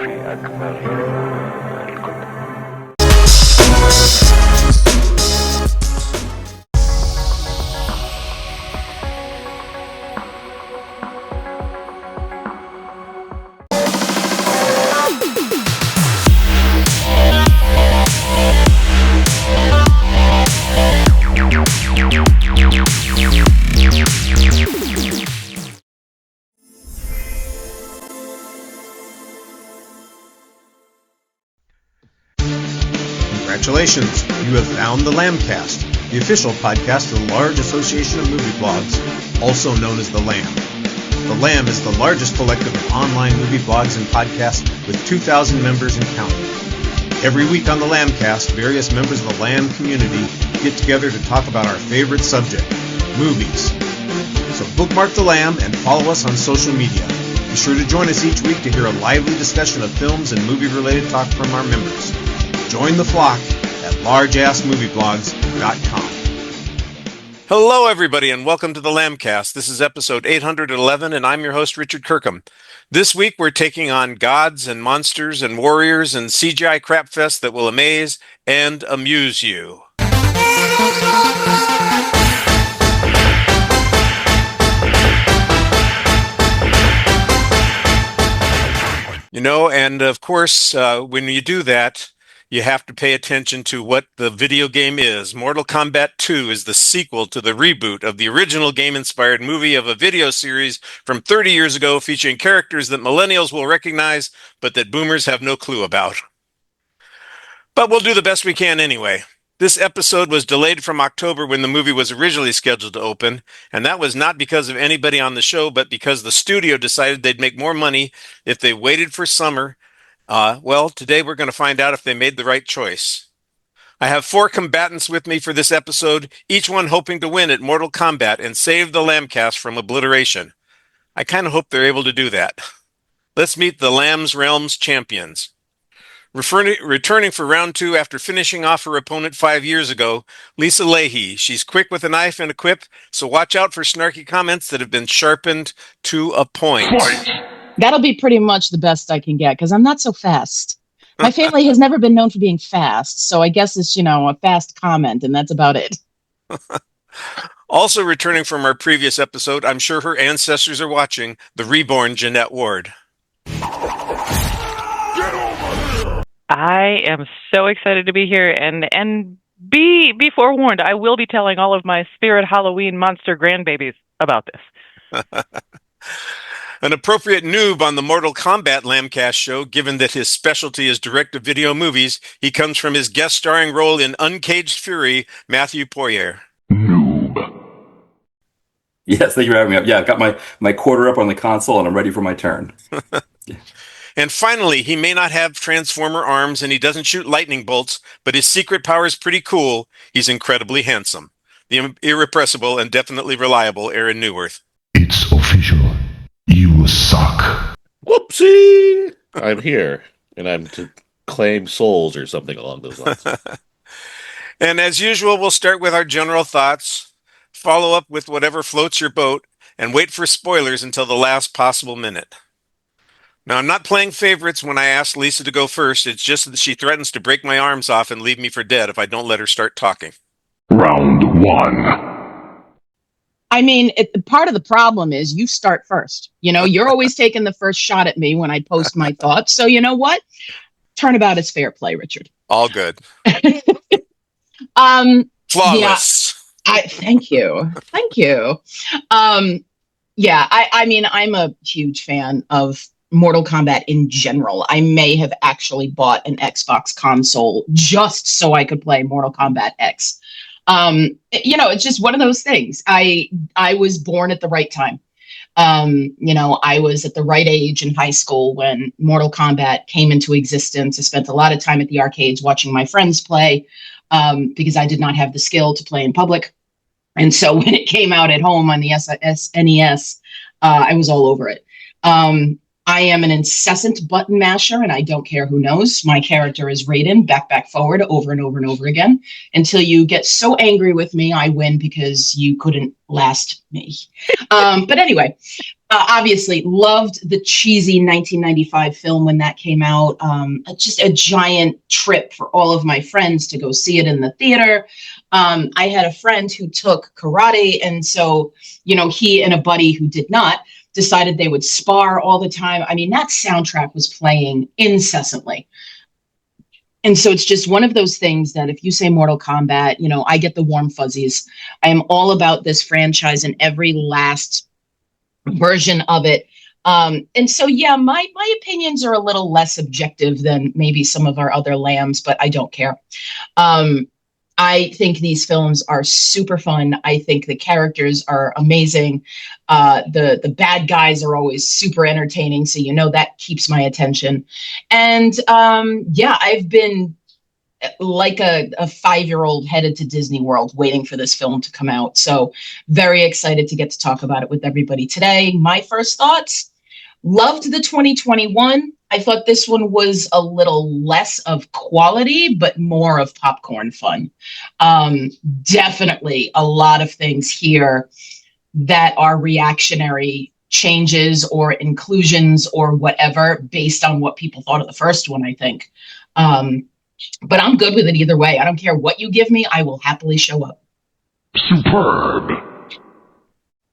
في أكبر الكتب. Congratulations, you have found the Lambcast, the official podcast of the large association of movie blogs, also known as the Lamb. The Lamb is the largest collective of online movie blogs and podcasts with 2,000 members and counting. Every week on the Lambcast, various members of the Lamb community get together to talk about our favorite subject, movies. So bookmark the Lamb and follow us on social media. Be sure to join us each week to hear a lively discussion of films and movie-related talk from our members. Join the flock at largeassmovieblogs.com. Hello, everybody, and welcome to the Lambcast. This is episode 811, and I'm your host, Richard Kirkham. This week, we're taking on gods and monsters and warriors and CGI crapfest that will amaze and amuse you. You know, and of course, when you do that, you have to pay attention to what the video game is. Mortal Kombat 2 is the sequel to the reboot of the original game-inspired movie of a video series from 30 years ago featuring characters that millennials will recognize, but that boomers have no clue about. But we'll do the best we can anyway. This episode was delayed from October when the movie was originally scheduled to open, and that was not because of anybody on the show, but because the studio decided they'd make more money if they waited for summer. Well, today we're going to find out if they made the right choice. I have 4 combatants with me for this episode, each one hoping to win at Mortal Kombat and save the Lambcast from obliteration. I kind of hope they're able to do that. Let's meet the Lamb's Realms champions. Returning for round 2 after finishing off her opponent 5 years ago, Lisa Leahy. She's quick with a knife and a quip, so watch out for snarky comments that have been sharpened to a point. That'll be pretty much the best I can get, because I'm not so fast. My family has never been known for being fast, so I guess it's, a fast comment, and that's about it. Also returning from our previous episode, I'm sure her ancestors are watching, the reborn Jeanette Ward. I am so excited to be here, and be forewarned, I will be telling all of my Spirit Halloween monster grandbabies about this. An appropriate noob on the Mortal Kombat Lambcast show, given that his specialty is direct-to-video movies. He comes from his guest starring role in Uncaged Fury, Matthew Poirier. Noob. Yes, thank you for having me up. Yeah, I've got my quarter up on the console, and I'm ready for my turn. And finally, he may not have Transformer arms, and he doesn't shoot lightning bolts, but his secret power is pretty cool. He's incredibly handsome. The irrepressible and definitely reliable Aaron Newworth. It's official. You suck. Whoopsie! I'm here, and I'm to claim souls or something along those lines. And as usual, we'll start with our general thoughts, follow up with whatever floats your boat, and wait for spoilers until the last possible minute. Now, I'm not playing favorites when I ask Lisa to go first. It's just that she threatens to break my arms off and leave me for dead if I don't let her start talking. Round 1. I mean, part of the problem is you start first. You're always taking the first shot at me when I post my thoughts. So you know what? Turnabout is fair play, Richard. All good. Flawless. Yeah, thank you. Thank you. I mean, I'm a huge fan of Mortal Kombat in general. I may have actually bought an Xbox console just so I could play Mortal Kombat X. It's just one of those things. I was born at the right time. I was at the right age in high school when Mortal Kombat came into existence. I spent a lot of time at the arcades watching my friends play because I did not have the skill to play in public. And so when it came out at home on the SNES, I was all over it. I am an incessant button masher, and I don't care who knows. My character is Raiden, back, forward, over and over and over again, until you get so angry with me, I win because you couldn't last me. But anyway, obviously loved the cheesy 1995 film when that came out. Just a giant trip for all of my friends to go see it in the theater. I had a friend who took karate, and so, he and a buddy who did not decided they would spar all the time. I mean, that soundtrack was playing incessantly. And so it's just one of those things that if you say Mortal Kombat, I get the warm fuzzies. I am all about this franchise and every last version of it. And so, yeah, my opinions are a little less objective than maybe some of our other lambs, but I don't care. I think these films are super fun. I think the characters are amazing. The bad guys are always super entertaining, so that keeps my attention. And I've been like a 5-year-old headed to Disney World waiting for this film to come out. So very excited to get to talk about it with everybody today. My first thoughts, loved the 2021. I thought this one was a little less of quality, but more of popcorn fun. Definitely a lot of things here that are reactionary changes or inclusions or whatever based on what people thought of the first one, I think. But I'm good with it either way. I don't care what you give me. I will happily show up. Superb.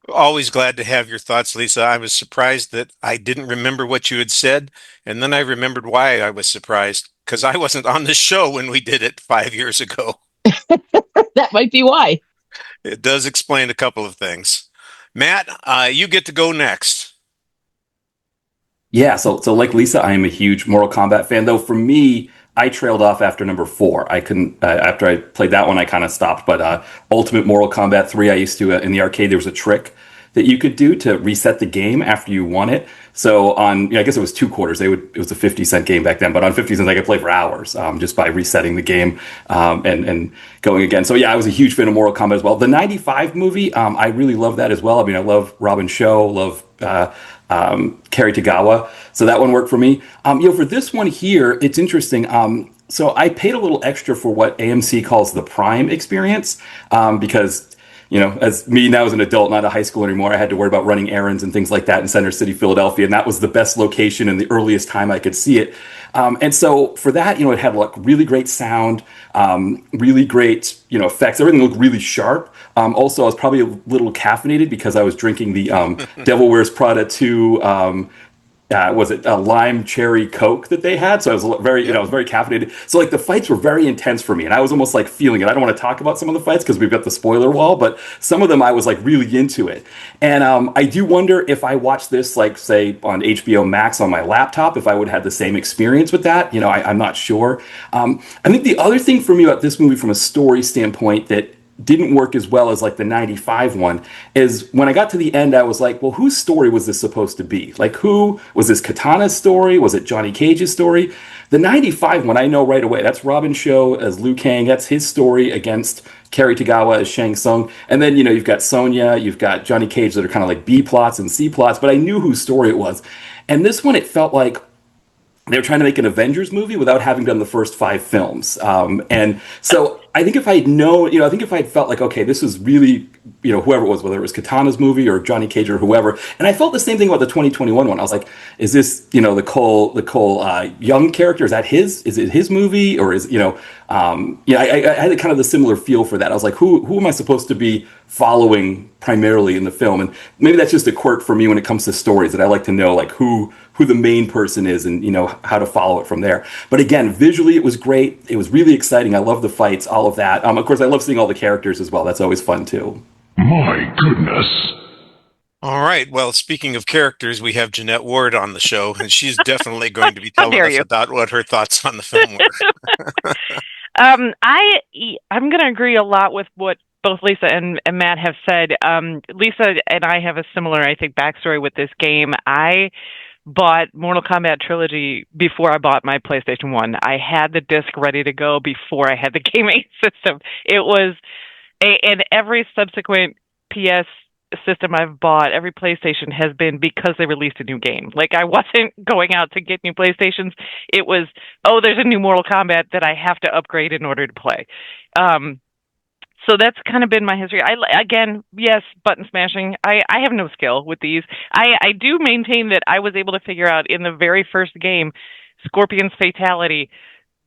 Always glad to have your thoughts, Lisa. I was surprised that I didn't remember what you had said, and then I remembered why I was surprised, because I wasn't on the show when we did it 5 years ago. That might be why. It does explain a couple of things. Matt, you get to go next. Yeah, so like Lisa, I am a huge Mortal Kombat fan. Though for me, I trailed off after number 4. I couldn't after I played that one, I kind of stopped. But Ultimate Mortal Kombat 3, I used to in the arcade. There was a trick that you could do to reset the game after you won it. So I guess it was 2 quarters. It was a 50-cent game back then, but on 50 cents I could play for hours just by resetting the game and going again. So yeah, I was a huge fan of Mortal Kombat as well. The '95 movie, I really love that as well. I mean, I love Robin Show, love Cary Tagawa, so that one worked for me. For this one here, it's interesting. So I paid a little extra for what AMC calls the Prime experience because, as me now as an adult, not a high school anymore, I had to worry about running errands and things like that in Center City, Philadelphia, and that was the best location and the earliest time I could see it. And so for that, it had like really great sound, really great, effects. Everything looked really sharp. Also, I was probably a little caffeinated because I was drinking the Devil Wears Prada 2 was it a lime cherry Coke that they had? So I was very, I was very caffeinated. So like the fights were very intense for me, and I was almost like feeling it. I don't want to talk about some of the fights because we've got the spoiler wall, but some of them I was like really into it. And I do wonder if I watched this, like say on HBO Max on my laptop, if I would have had the same experience with that. I'm not sure. I think the other thing for me about this movie from a story standpoint that didn't work as well as like the '95 one is when I got to the end, I was like, well, whose story was this supposed to be? Like, who was this? Katana's story? Was it Johnny Cage's story? The '95 one, I know right away. That's Robin Show as Liu Kang. That's his story against Cary Tagawa as Shang Tsung. And then, you've got Sonya, you've got Johnny Cage that are kind of like B plots and C plots, but I knew whose story it was. And this one, it felt like they were trying to make an Avengers movie without having done the first 5 films. And so I think if I had known, I think if I had felt like, okay, this is really, whoever it was, whether it was Katana's movie or Johnny Cage or whoever. And I felt the same thing about the 2021 one. I was like, is this, the Cole Young character? Is it his movie? Or is, I had kind of the similar feel for that. I was like, who am I supposed to be following primarily in the film? And maybe that's just a quirk for me when it comes to stories, that I like to know like who the main person is and how to follow it from there. But again, visually it was great. It was really exciting. I love the fights, all of that. Of course, I love seeing all the characters as well. That's always fun too. My goodness. All right. Well, speaking of characters, we have Jeanette Ward on the show, and she's definitely going to be telling us about what her thoughts on the film were. I'm going to agree a lot with what both Lisa and Matt have said. Lisa and I have a similar, I think, backstory with this game. I bought Mortal Kombat Trilogy before I bought my PlayStation 1. I had the disc ready to go before I had the gaming system. It was, and every subsequent PS system I've bought, every PlayStation has been because they released a new game. Like I wasn't going out to get new PlayStations. It was, oh, there's a new Mortal Kombat that I have to upgrade in order to play. So that's kind of been my history. Again, yes, button smashing. I have no skill with these. I do maintain that I was able to figure out in the very first game Scorpion's fatality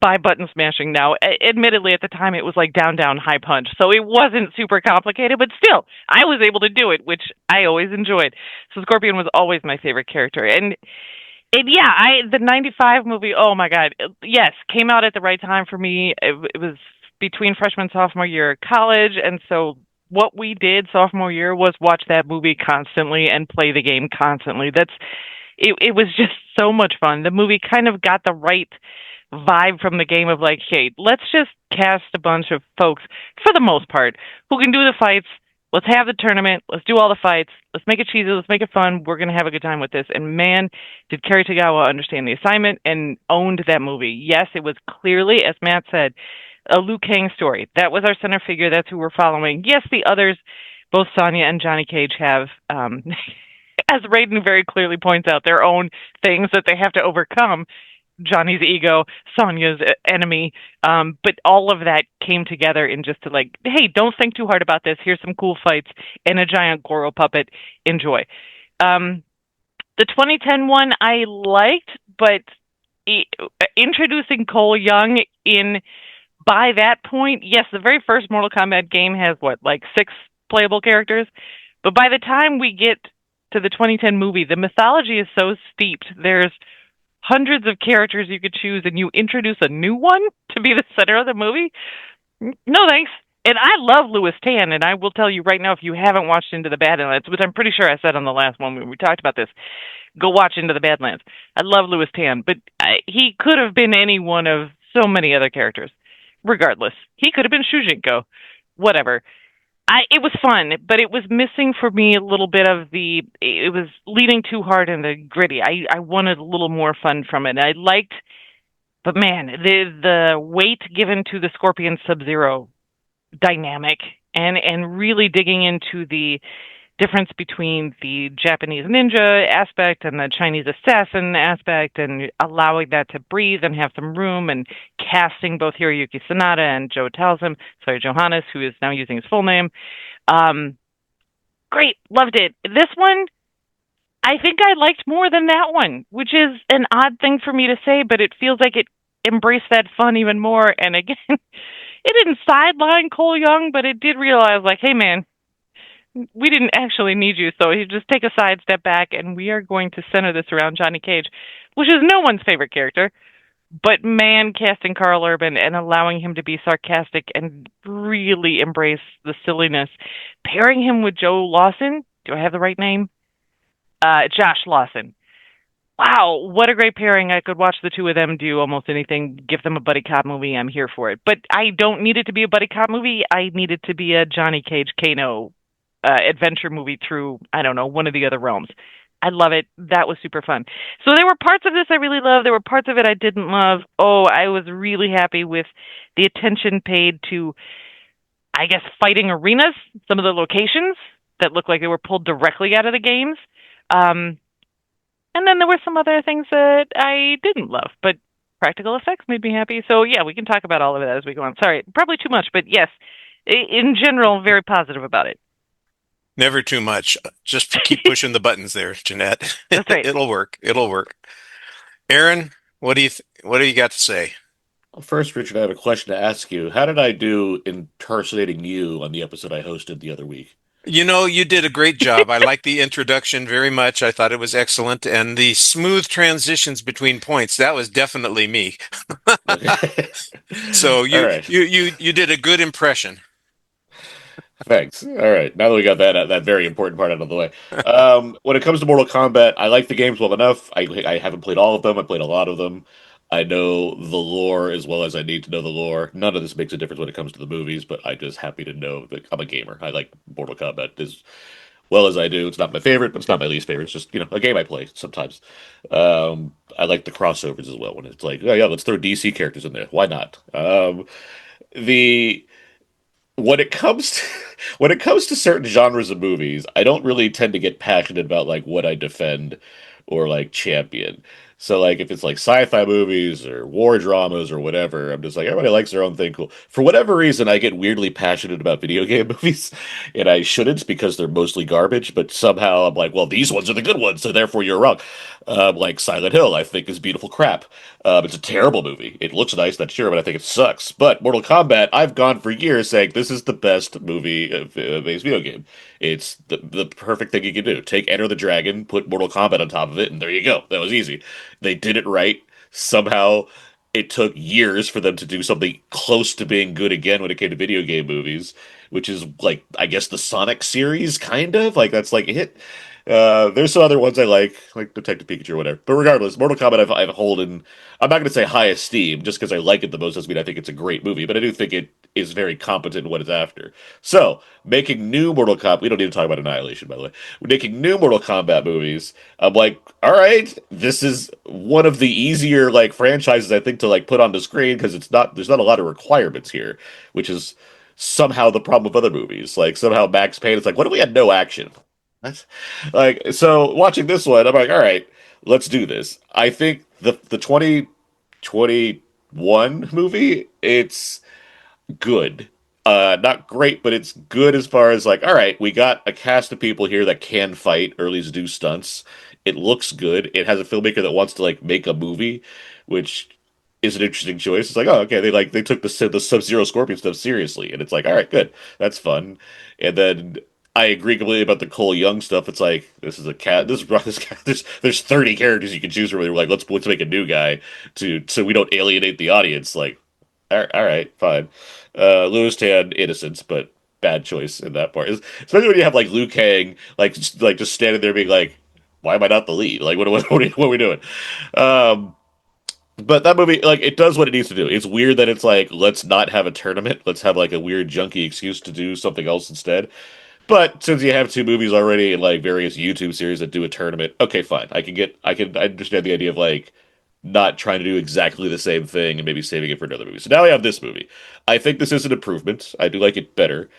by button smashing. Now, admittedly, at the time it was like down, down, high punch, so it wasn't super complicated, but still, I was able to do it, which I always enjoyed. So Scorpion was always my favorite character, and yeah, the '95 movie. Oh my God, yes, came out at the right time for me. It was between freshman and sophomore year of college, and so what we did sophomore year was watch that movie constantly and play the game constantly. It was just so much fun. The movie kind of got the right vibe from the game of like, hey, let's just cast a bunch of folks, for the most part, who can do the fights. Let's have the tournament. Let's do all the fights. Let's make it cheesy. Let's make it fun. We're going to have a good time with this. And man, did Kerry Tagawa understand the assignment and owned that movie. Yes, it was clearly, as Matt said, a Liu Kang story. That was our center figure. That's who we're following. Yes, the others, both Sonya and Johnny Cage, have, as Raiden very clearly points out, their own things that they have to overcome. Johnny's ego, Sonya's enemy, but all of that came together in just to like, hey, don't think too hard about this. Here's some cool fights and a giant Goro puppet. Enjoy. The 2010 one I liked, but introducing Cole Young in by that point, yes, the very first Mortal Kombat game has like 6 playable characters, but by the time we get to the 2010 movie, the mythology is so steeped. There's hundreds of characters you could choose, and you introduce a new one to be the center of the movie? No thanks. And I love Louis Tan, and I will tell you right now, if you haven't watched Into the Badlands, which I'm pretty sure I said on the last one when we talked about this, go watch Into the Badlands. I love Louis Tan, but he could have been any one of so many other characters. Regardless, he could have been Shujinko. Whatever. It was fun, but it was missing for me a little bit of it was leaning too hard in the gritty. I wanted a little more fun from it. I liked, but man, the weight given to the Scorpion Sub-Zero dynamic and really digging into the difference between the Japanese ninja aspect and the Chinese assassin aspect and allowing that to breathe and have some room and casting both Hiroyuki Sanada and Johannes, who is now using his full name. Great. Loved it. This one, I think I liked more than that one, which is an odd thing for me to say, but it feels like it embraced that fun even more. And again, it didn't sideline Cole Young, but it did realize like, hey man, we didn't actually need you, so you just take a side step back, and we are going to center this around Johnny Cage, which is no one's favorite character. But man, casting Carl Urban and allowing him to be sarcastic and really embrace the silliness, pairing him with Joe Lawson. Do I have the right name? Josh Lawson. Wow, what a great pairing. I could watch the two of them do almost anything. Give them a buddy cop movie. I'm here for it. But I don't need it to be a buddy cop movie. I need it to be a Johnny Cage Kano adventure movie through, I don't know, one of the other realms. I love it. That was super fun. So there were parts of this I really loved. There were parts of it I didn't love. Oh, I was really happy with the attention paid to, I guess, fighting arenas, some of the locations that looked like they were pulled directly out of the games. And then there were some other things that I didn't love, but practical effects made me happy. So yeah, we can talk about all of it as we go on. Sorry, probably too much, but yes, in general, very positive about it. Never too much. Just keep pushing the buttons there, Jeanette. That's right. It'll work. It'll work. Aaron, what do you got to say? Well, first, Richard, I have a question to ask you. How did I do impersonating you on the episode I hosted the other week? You know, you did a great job. I liked the introduction very much. I thought it was excellent. And the smooth transitions between points, that was definitely me. So All right. you did a good impression. Thanks. All right. Now that we got that very important part out of the way, when it comes to Mortal Kombat, I like the games well enough. I haven't played all of them. I played a lot of them. I know the lore as well as I need to know the lore. None of this makes a difference when it comes to the movies, but I'm just happy to know that I'm a gamer. I like Mortal Kombat as well as I do. It's not my favorite, but it's not my least favorite. It's just, a game I play sometimes. I like the crossovers as well when it's like, oh yeah, let's throw DC characters in there. Why not? The when it comes to when it comes to certain genres of movies, I don't really tend to get passionate about like what I defend or like champion. So like if it's like sci-fi movies or war dramas or whatever, I'm just like everybody likes their own thing. Cool. For whatever reason, I get weirdly passionate about video game movies, and I shouldn't because they're mostly garbage. But somehow I'm like, well, these ones are the good ones, so therefore you're wrong. Like Silent Hill, I think is beautiful crap. It's a terrible movie. It looks nice, that's sure, but I think it sucks. But Mortal Kombat, I've gone for years saying this is the best movie based video game. It's the perfect thing you can do. Take Enter the Dragon, put Mortal Kombat on top of it, and there you go. That was easy. They did it right. Somehow, it took years for them to do something close to being good again when it came to video game movies, which is like I guess the Sonic series, kind of like that's like a hit. There's some other ones I like Detective Pikachu or whatever. But regardless, Mortal Kombat I've hold in, I'm not going to say high esteem just because I like it the most doesn't mean I think it's a great movie, but I do think it is very competent in what it's after. So, making new Mortal Kombat, we don't need to talk about Annihilation, by the way. We're making new Mortal Kombat movies. I'm like, all right, this is one of the easier like franchises I think to like put on the screen because there's not a lot of requirements here, which is somehow the problem with other movies. Like somehow Max Payne, it's like, what if we had no action? What? Like, so watching this one, I'm like, all right, let's do this. I think the 2021 movie, it's good. Not great, but it's good as far as like, all right, we got a cast of people here that can fight or at least do stunts. It looks good. It has a filmmaker that wants to like make a movie, which is an interesting choice. It's like, oh, okay, they took the Sub-Zero Scorpion stuff seriously, and it's like, all right, good, that's fun. And then I agree completely about the Cole Young stuff. It's like this is a cat. This cat. There's 30 characters you can choose from. We're like, let's make a new guy to so we don't alienate the audience. Like, all right, fine. Louis Tan, innocence, but bad choice in that part. Especially when you have like Liu Kang, like just standing there being like, why am I not the lead? Like, what are we doing? Um, but that movie, like, it does what it needs to do. It's weird that it's like, let's not have a tournament. Let's have like a weird junky excuse to do something else instead. But since you have two movies already and like various YouTube series that do a tournament, okay, fine. I understand the idea of like not trying to do exactly the same thing and maybe saving it for another movie. So now we have this movie. I think this is an improvement. I do like it better.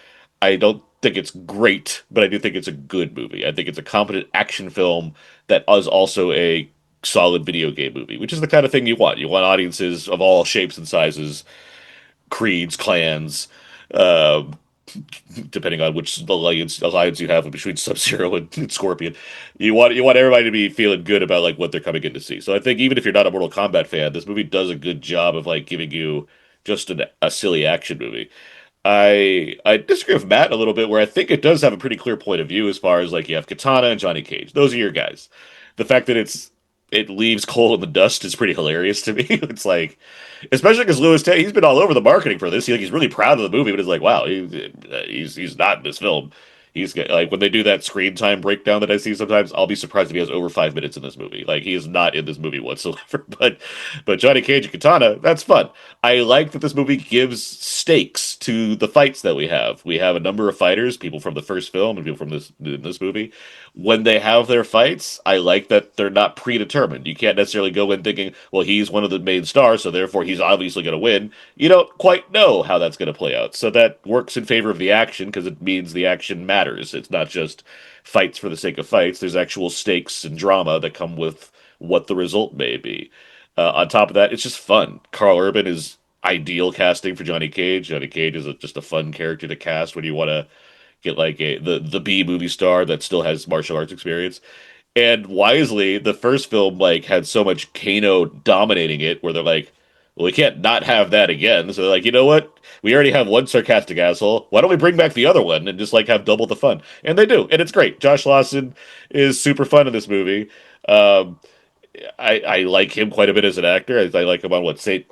I don't think it's great, but I do think it's a good movie. I think it's a competent action film that is also a solid video game movie, which is the kind of thing you want. You want audiences of all shapes and sizes, creeds, clans, uh, depending on which alliance you have between Sub-Zero and Scorpion. You want everybody to be feeling good about like what they're coming in to see. So I think even if you're not a Mortal Kombat fan, this movie does a good job of like giving you just a silly action movie. I disagree with Matt a little bit where I think it does have a pretty clear point of view as far as like you have Katana and Johnny Cage. Those are your guys. The fact that it leaves Cole in the dust is pretty hilarious to me. It's like, especially because Louis Tay, he's been all over the marketing for this. He's really proud of the movie, but it's like, wow, he's not in this film. Like when they do that screen time breakdown that I see sometimes, I'll be surprised if he has over 5 minutes in this movie. Like he is not in this movie whatsoever. But Johnny Cage and Katana, that's fun. I like that this movie gives stakes to the fights that we have. We have a number of fighters, people from the first film and people from this movie. When they have their fights, I like that they're not predetermined. You can't necessarily go in thinking, well, he's one of the main stars, so therefore he's obviously going to win. You don't quite know how that's going to play out. So that works in favor of the action because it means the action matters. It's not just fights for the sake of fights. There's actual stakes and drama that come with what the result may be. On top of that, it's just fun. Carl Urban is ideal casting for Johnny Cage. Johnny Cage is just a fun character to cast when you want to get like the B movie star that still has martial arts experience. And wisely, the first film like had so much Kano dominating it, where they're like, "Well, we can't not have that again." So they're like, "You know what? We already have one sarcastic asshole. Why don't we bring back the other one and just like have double the fun?" And they do, and it's great. Josh Lawson is super fun in this movie. Um, I like him quite a bit as an actor. I like him on what Saint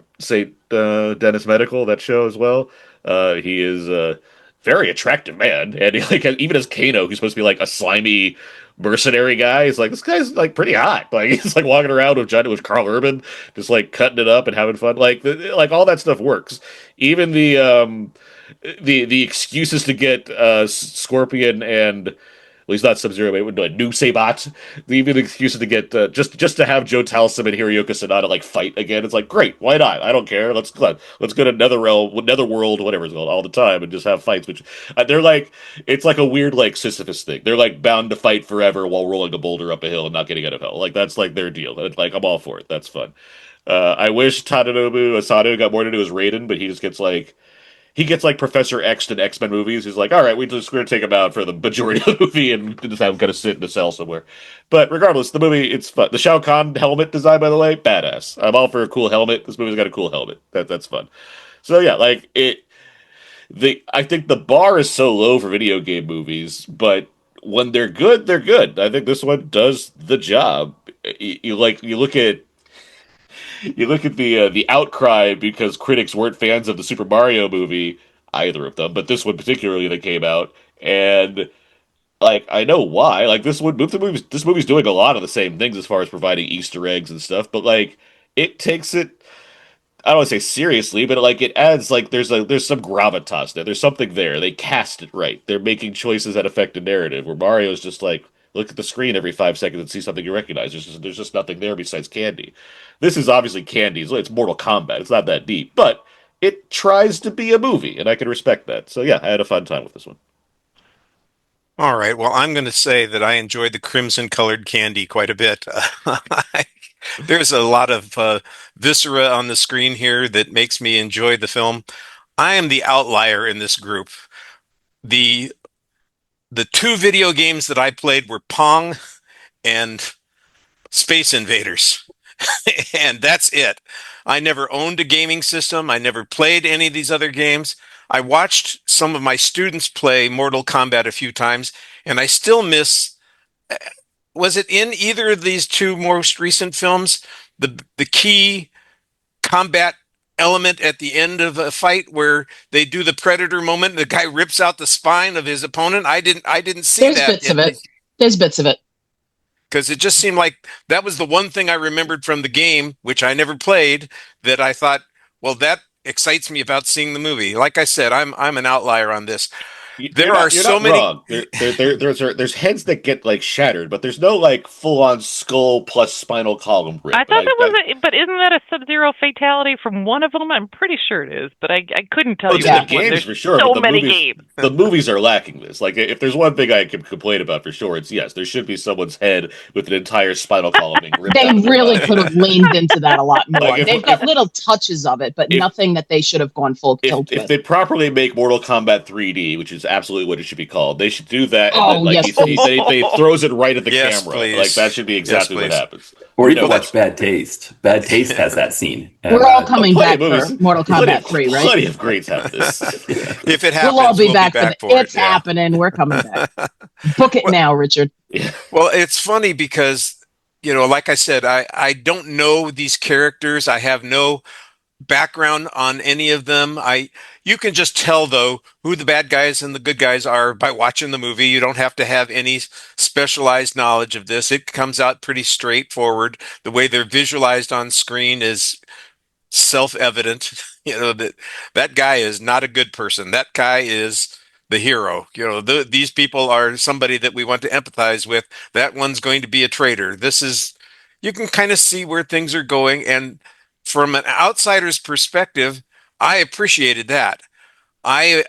Dennis Medical, that show as well. He is a very attractive man, and he, like even as Kano, who's supposed to be like a slimy mercenary guy, he's like this guy's like pretty hot. Like he's like walking around with Carl Urban, just like cutting it up and having fun. Like all that stuff works. Even the excuses to get Scorpion and he's not Sub-Zero, but a new Sabat. Even excuses to get just to have Joe Talsum and Hiroyuki Sanada like fight again. It's like great, why not? I don't care. Let's go to Netherworld, whatever it's called, all the time and just have fights. Which they're like, it's like a weird like Sisyphus thing. They're like bound to fight forever while rolling a boulder up a hill and not getting out of hell. Like that's like their deal. Like I'm all for it. That's fun. I wish Tadanobu Asano got more to do as Raiden, but he gets like Professor X in X-Men movies. He's like, all right, we're gonna take him out for the majority of the movie and just have him kind of sit in a cell somewhere. But regardless, the movie, it's fun. The Shao Kahn helmet design, by the way, badass. I'm all for a cool helmet. This movie's got a cool helmet. That's fun. So yeah, like I think the bar is so low for video game movies, but when they're good, they're good. I think this one does the job. You look at the outcry because critics weren't fans of the Super Mario movie, either of them, but this one particularly that came out, and like I know why. Like this movie's doing a lot of the same things as far as providing Easter eggs and stuff, but like it takes it. I don't want to say seriously, but like it adds like there's some gravitas there. There's something there. They cast it right. They're making choices that affect the narrative. Where Mario's just like look at the screen every 5 seconds and see something you recognize. There's just nothing there besides candy. This is obviously candy. It's Mortal Kombat. It's not that deep, but it tries to be a movie, and I can respect that. So yeah, I had a fun time with this one. All right. Well, I'm going to say that I enjoyed the crimson colored candy quite a bit. There's a lot of viscera on the screen here that makes me enjoy the film. I am the outlier in this group. The the two video games that I played were Pong and Space Invaders. And that's it. I never owned a gaming system. I never played any of these other games. I watched some of my students play Mortal Kombat a few times, and I still miss. Was it in either of these two most recent films the key combat element at the end of a fight where they do the Predator moment and the guy rips out the spine of his opponent? I didn't see There's that. bits of it. There's bits of it. Because it just seemed like that was the one thing I remembered from the game, which I never played, that I thought, well, that excites me about seeing the movie. Like I said, I'm an outlier on this. There are so many. Wrong. There's heads that get like shattered, but there's no like full on skull plus spinal column rip. I thought that was but isn't that a Sub-Zero fatality from one of them? I'm pretty sure it is, but I couldn't tell you. The games there's for sure. So but many games. The movies are lacking this. Like, if there's one thing I can complain about for sure, it's yes, there should be someone's head with an entire spinal column being ripped. They out really could have leaned into that a lot more. Like They've got little touches of it, but nothing that they should have gone full tilt with. If they properly make Mortal Kombat 3D, which is absolutely what it should be called, they should do that. Oh, and then, like, yes, they throws it right at the Yes, camera. please. Like that should be exactly Yes, what please. happens. Or even watch Bad Taste. Bad Taste has that scene. We're all coming plenty back of for movies- Mortal Kombat 3, right? Plenty of greats have this. If it happens, We'll all be back, for It's it. Yeah. happening. We're coming back. Book it now, Richard. Well, it's funny because, like I said, I don't know these characters. I have no background on any of them. You can just tell though who the bad guys and the good guys are by watching the movie. You don't have to have any specialized knowledge of this. It comes out pretty straightforward. The way they're visualized on screen is self-evident. That guy is not a good person. That guy is the hero. These people are somebody that we want to empathize with. That one's going to be a traitor. You can kind of see where things are going, and from an outsider's perspective, I appreciated that. I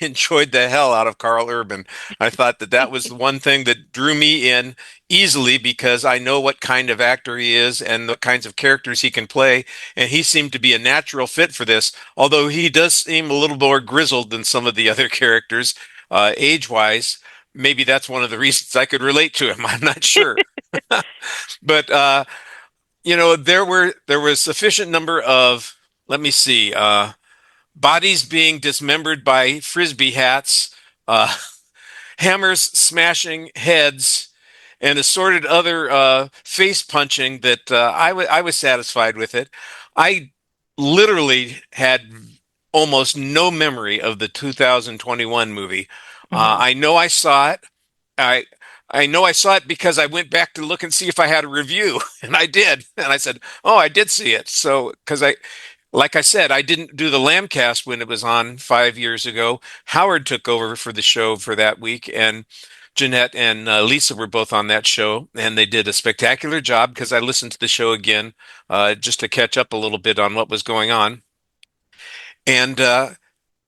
enjoyed the hell out of Carl Urban. I thought that was the one thing that drew me in easily because I know what kind of actor he is and the kinds of characters he can play, and he seemed to be a natural fit for this, although he does seem a little more grizzled than some of the other characters, age-wise. Maybe that's one of the reasons I could relate to him. I'm not sure. But there was sufficient number of, let me see, bodies being dismembered by frisbee hats, hammers smashing heads, and assorted other face punching that I was satisfied with it. I literally had almost no memory of the 2021 movie. I know I saw it. I know I saw it because I went back to look and see if I had a review, and I did. And I said, "Oh, I did see it." So, like I said, I didn't do the Lambcast when it was on 5 years ago. Howard took over for the show for that week, and Jeanette and Lisa were both on that show, and they did a spectacular job because I listened to the show again just to catch up a little bit on what was going on. And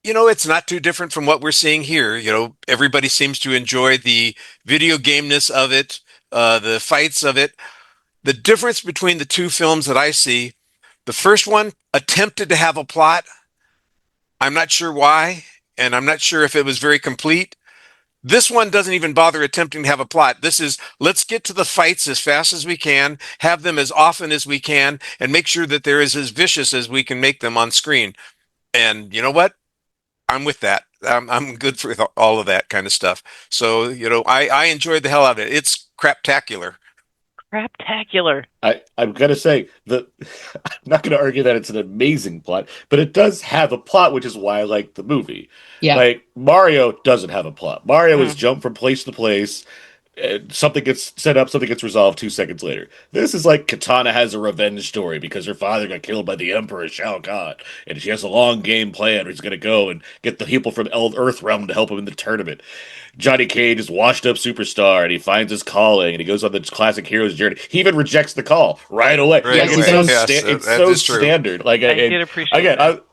it's not too different from what we're seeing here. Everybody seems to enjoy the video gameness of it, the fights of it. The difference between the two films that I see, the first one attempted to have a plot. I'm not sure why, and I'm not sure if it was very complete. This one doesn't even bother attempting to have a plot. This is, let's get to the fights as fast as we can, have them as often as we can, and make sure that they're as vicious as we can make them on screen. And you know what? I'm with that. I'm good for all of that kind of stuff. So, I enjoyed the hell out of it. It's craptacular. Craptacular. I'm gonna say that I'm not gonna argue that it's an amazing plot, but it does have a plot, which is why I like the movie. Yeah. Like Mario doesn't have a plot. Mario is jump from place to place. Something gets set up, something gets resolved 2 seconds later. This is like Katana has a revenge story because her father got killed by the Emperor Shao Kahn, and she has a long game plan where he's going to go and get the people from Earth Realm to help him in the tournament. Johnny Cage is washed up superstar, and he finds his calling, and he goes on the classic hero's journey. He even rejects the call right away. Right Like, away. it's That so is true. standard. Like I did appreciate again, that.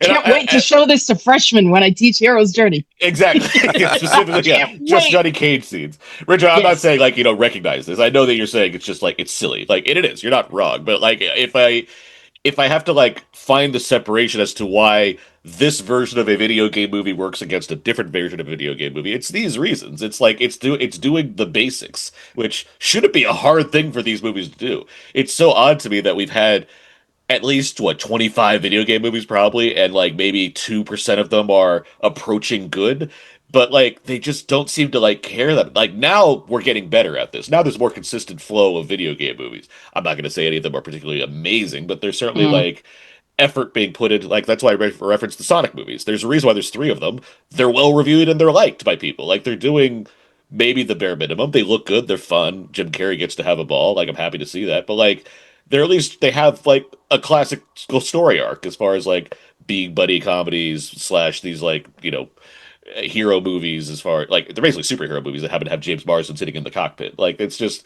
Can't wait to show this to freshmen when I teach Hero's Journey. Exactly. Specifically, just Johnny Cage scenes. Richard, I'm not saying recognize this. I know that you're saying it's just it's silly. It is. You're not wrong. But if I have to find the separation as to why this version of a video game movie works against a different version of a video game movie, it's these reasons. It's it's doing the basics, which shouldn't be a hard thing for these movies to do. It's so odd to me that we've had at least 25 video game movies probably, and maybe 2% of them are approaching good, but they just don't seem to care that. Now we're getting better at this. Now there's more consistent flow of video game movies. I'm not going to say any of them are particularly amazing, but there's certainly effort being put into. That's why I referenced the Sonic movies. There's a reason why there's 3 of them. They're well reviewed and they're liked by people. They're doing maybe the bare minimum. They look good, they're fun. Jim Carrey gets to have a ball. I'm happy to see that. But they're at least they have a classic story arc as far as being buddy comedies / these hero movies, as far they're basically superhero movies that happen to have James Marsden sitting in the cockpit. It's just,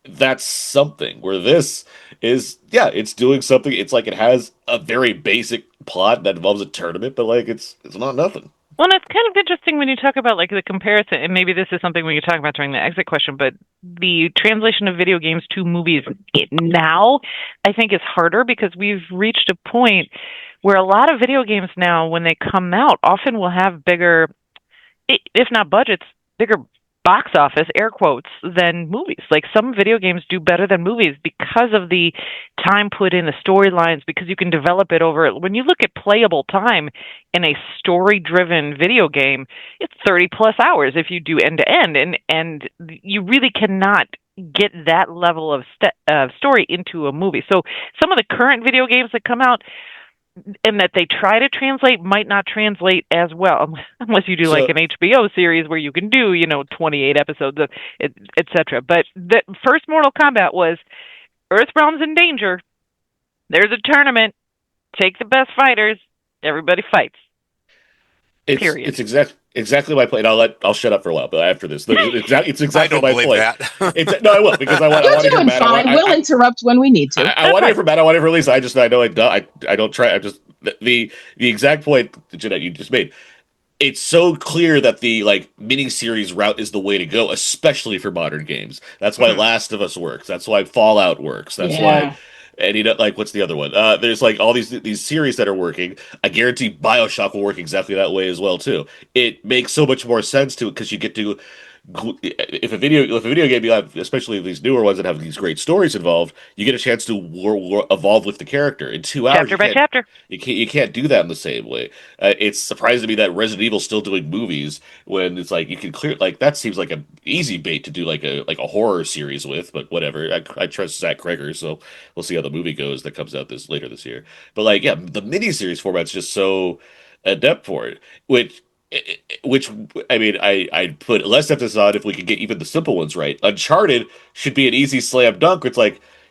that's something where this is, it's doing something. It's it has a very basic plot that involves a tournament, but it's not nothing. Well, and it's kind of interesting when you talk about the comparison, and maybe this is something we could talk about during the exit question, but the translation of video games to movies now, I think, is harder because we've reached a point where a lot of video games now, when they come out, often will have bigger, if not budgets, bigger box office, air quotes, than movies. Some video games do better than movies because of the time put in the storylines, because you can develop it over. When you look at playable time in a story-driven video game, it's 30 plus hours if you do end to end, and you really cannot get that level of story into a movie. So some of the current video games that come out and that they try to translate might not translate as well unless you do an HBO series where you can do 28 episodes of etc. But the first Mortal Kombat was Earthrealm's in danger. There's a tournament. Take the best fighters. Everybody fights. Period. It's exactly my point. I'll shut up for a while, but after this, it's exactly my point. No, I will, because I want to hear Matt. We'll interrupt when we need to. I want to hear from Matt. I want to hear from Lisa. I don't try. I just the exact point, Jeanette, you just made. It's so clear that the mini series route is the way to go, especially for modern games. That's why Last of Us works. That's why Fallout works. That's why. And what's the other one? There's all these series that are working. I guarantee BioShock will work exactly that way as well too. It makes so much more sense to it because you get to, if a video game you have, especially these newer ones that have these great stories involved, you get a chance to evolve with the character in 2 hours. Chapter by chapter. You can't do that in the same way. It's surprising to me that Resident Evil's still doing movies when it's you can clear that seems like an easy bait to do a horror series with, but whatever. I trust Zach Kreger, so we'll see how the movie goes that comes out later this year. But the miniseries format's just so adept for it, which I mean, I'd put less emphasis on if we could get even the simple ones right. Uncharted should be an easy slam dunk. It's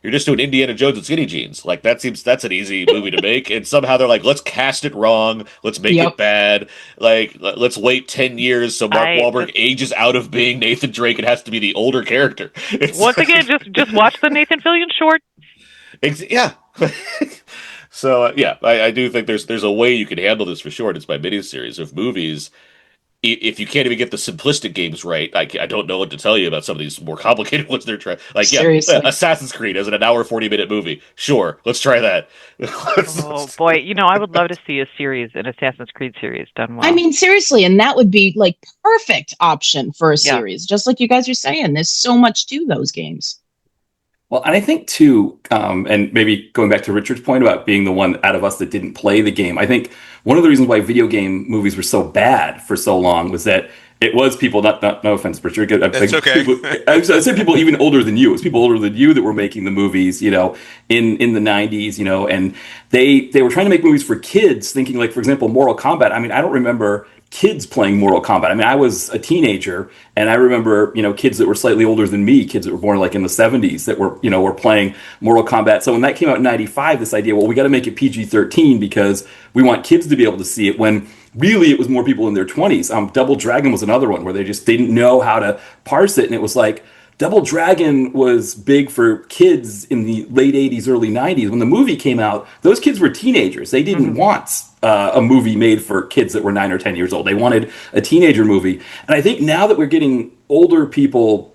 you're just doing Indiana Jones and Skinny Jeans. Like that's an easy movie to make, and somehow they're like, let's cast it wrong, let's make it bad, like let's wait 10 years so Mark Wahlberg ages out of being Nathan Drake and has to be the older character. Once again, just watch the Nathan Fillion short. Yeah. So yeah, I do think there's a way you can handle this for sure. It's by miniseries of movies. If you can't even get the simplistic games right, I don't know what to tell you about some of these more complicated ones they're trying. Like, Seriously. yeah, Assassin's Creed as an hour 40-minute movie. Sure, let's try that. Oh boy, I would love to see an Assassin's Creed series done well. I mean, seriously, and that would be like perfect option for a series. Just like you guys are saying, there's so much to those games. Well, and I think too, and maybe going back to Richard's point about being the one out of us that didn't play the game, I think one of the reasons why video game movies were so bad for so long was that it was people, no offense, Richard. That's okay. I said people even older than you. It was people older than you that were making the movies, in the 90s, and they were trying to make movies for kids, thinking like, for example, Mortal Kombat. I mean, I don't remember kids playing Mortal Kombat. I mean, I was a teenager, and I remember, kids that were slightly older than me, kids that were born like in the 70s that were playing Mortal Kombat. So when that came out in 95, this idea, well, we got to make it PG-13 because we want kids to be able to see it, when really it was more people in their 20s. Double Dragon was another one where they just didn't know how to parse it, and it was like, Double Dragon was big for kids in the late 80s, early 90s. When the movie came out, those kids were teenagers. They didn't want a movie made for kids that were 9 or 10 years old. They wanted a teenager movie. And I think now that we're getting older people,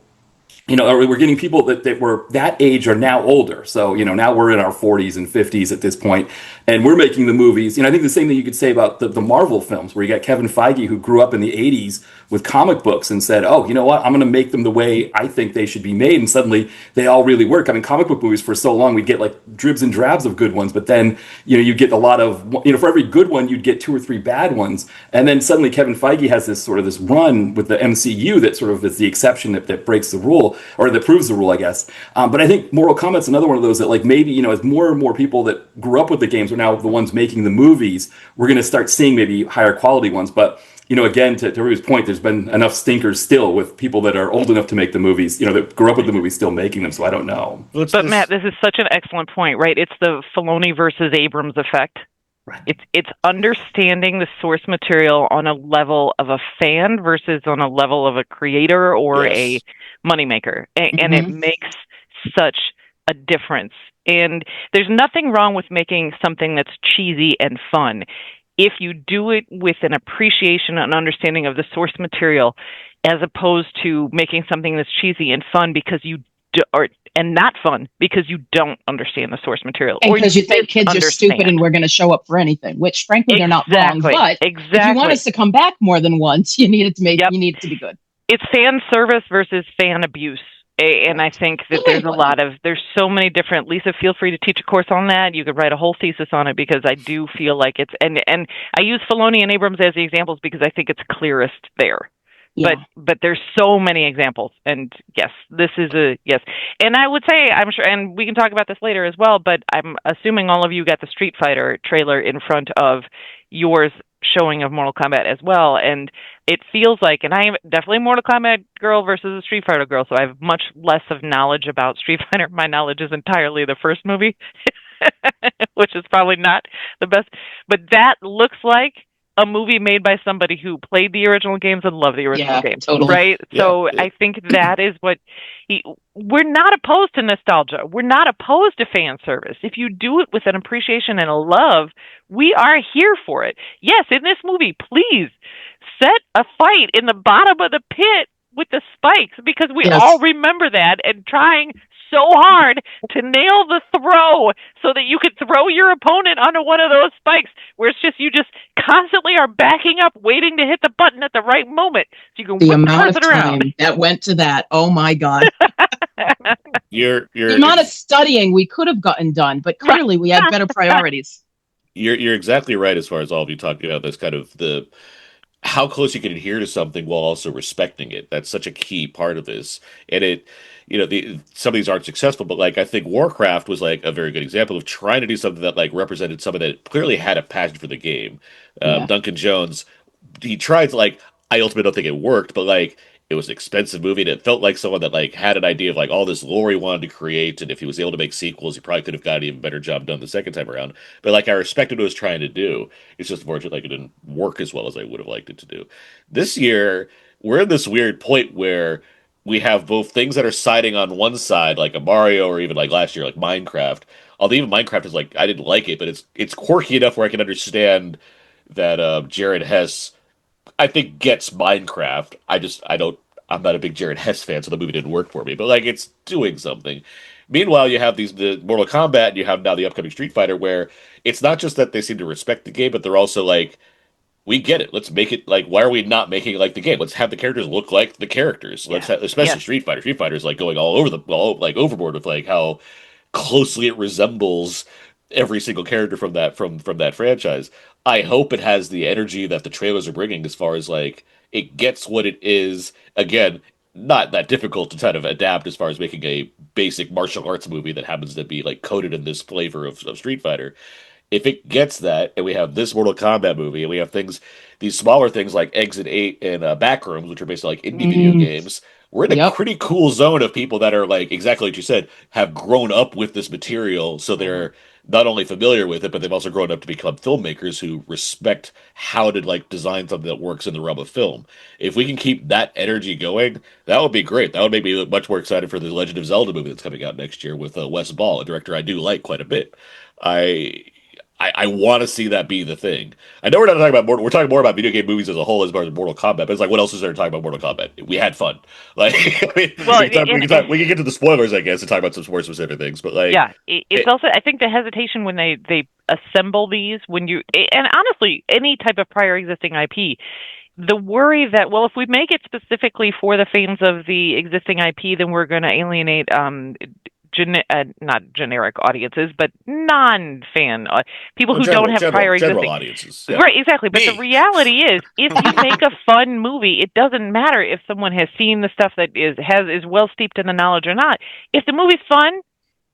or we're getting people that were that age are now older. So, now we're in our 40s and 50s at this point, and we're making the movies. I think the same thing you could say about the Marvel films, where you got Kevin Feige, who grew up in the 80s with comic books and said, oh, you know what, I'm going to make them the way I think they should be made. And suddenly they all really work. I mean, comic book movies for so long, we'd get like dribs and drabs of good ones, but then, you get a lot of, for every good one, you'd get 2 or 3 bad ones. And then suddenly Kevin Feige has this run with the MCU that sort of is the exception that breaks the rule, or that proves the rule, I guess. But I think Mortal Kombat's another one of those that, like, maybe, as more and more people that grew up with the games are now the ones making the movies, we're going to start seeing maybe higher quality ones. But, again, to Ruby's point, there's been enough stinkers still with people that are old enough to make the movies, that grew up with the movies still making them. So I don't know. But Matt, this is such an excellent point, right? It's the Filoni versus Abrams effect. Right. It's understanding the source material on a level of a fan versus on a level of a creator or a moneymaker. And it makes such a difference. And there's nothing wrong with making something that's cheesy and fun if you do it with an appreciation and understanding of the source material, as opposed to making something that's cheesy and fun because and not fun because you don't understand the source material. And because you think kids are stupid and we're going to show up for anything, which frankly, they're not wrong. But if you want us to come back more than once, you need it to be good. It's fan service versus fan abuse. And I think that there's so many different, Lisa, feel free to teach a course on that. You could write a whole thesis on it, because I do feel like and I use Filoni and Abrams as the examples because I think it's clearest there. Yeah. But there's so many examples, and yes, this is a yes. And I would say, I'm sure, and we can talk about this later as well, but I'm assuming all of you got the Street Fighter trailer in front of yours showing of Mortal Kombat as well, and it feels like, and I am definitely a Mortal Kombat girl versus a Street Fighter girl, so I have much less of knowledge about Street Fighter. My knowledge is entirely the first movie, which is probably not the best, but that looks like a movie made by somebody who played the original games and loved the original games, totally. Right? Yeah, so I think that is what we're not opposed to nostalgia. We're not opposed to fan service. If you do it with an appreciation and a love, we are here for it. Yes, in this movie, please set a fight in the bottom of the pit with the spikes, because we all remember that, and trying so hard to nail the throw so that you could throw your opponent onto one of those spikes, where it's just you just constantly are backing up, waiting to hit the button at the right moment so you can the amount of time that went to that. Oh my God. The amount of studying we could have gotten done, but clearly we had better priorities. You're exactly right as far as all of you talking about this kind of how close you can adhere to something while also respecting it. That's such a key part of this. And some of these aren't successful, but like I think Warcraft was like a very good example of trying to do something that like represented someone that clearly had a passion for the game. Duncan Jones, he tried to I ultimately don't think it worked, but like It was an expensive movie, and it felt like someone that like had an idea of like all this lore he wanted to create, and if he was able to make sequels, he probably could have got an even better job done the second time around. But like I respected what he was trying to do. It's just unfortunate like it didn't work as well as I would have liked it to do. This year, we're in this weird point where we have both things that are siding on one side, like a Mario, or even like last year, like Minecraft. Although even Minecraft is like I didn't like it, but it's quirky enough where I can understand that Jared Hess I think gets Minecraft. I don't I'm not a big Jared Hess fan, so the movie didn't work for me. But like it's doing something. Meanwhile, you have the Mortal Kombat, and you have now the upcoming Street Fighter, where it's not just that they seem to respect the game, but they're also like, we get it. Let's make it like, why are we not making it like the game? Let's have the characters look like the characters. Let's have, especially Street Fighter. Street Fighter is like going all like overboard with like how closely it resembles every single character from that franchise. I hope it has the energy that the trailers are bringing as far as like it gets what it is. Again, not that difficult to kind of adapt as far as making a basic martial arts movie that happens to be like coated in this flavor of Street Fighter. If it gets that, and we have this Mortal Kombat movie, and we have these smaller things like Exit 8 and Backrooms, which are basically like indie video games, we're in a pretty cool zone of people that are like, exactly like you said, have grown up with this material, so they're not only familiar with it, but they've also grown up to become filmmakers who respect how to like design something that works in the realm of film. If we can keep that energy going, that would be great. That would make me much more excited for the Legend of Zelda movie that's coming out next year with Wes Ball, a director I do like quite a bit. I I want to see that be the thing. I know we're not talking about we're talking more about video game movies as a whole as far as Mortal Kombat, but it's like what else is there to talk about Mortal Kombat? We had fun. Like I mean, Well, we can get to the spoilers, I guess, and talk about some more specific things. But like, yeah, it's also I think the hesitation when they assemble these when you and honestly any type of prior existing IP. The worry that, well, if we make it specifically for the fans of the existing IP, then we're going to alienate not generic audiences, but non-fan people who don't have prior existing audiences. Yeah. Right, exactly. But the reality is, if you make a fun movie, it doesn't matter if someone has seen the stuff that is well steeped in the knowledge or not. If the movie's fun,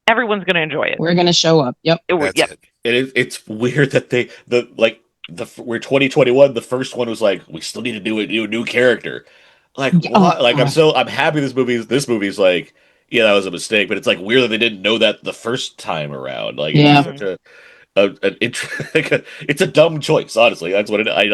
everyone's going to enjoy it. We're going to show up. Yep. That's it. It's weird that we're 2021. The first one was like, we still need to do a new character. Like, what? Like, I'm happy this movie's like, yeah, that was a mistake, but it's like weird that they didn't know that the first time around. Like, yeah. It's such it's a dumb choice, honestly. That's what I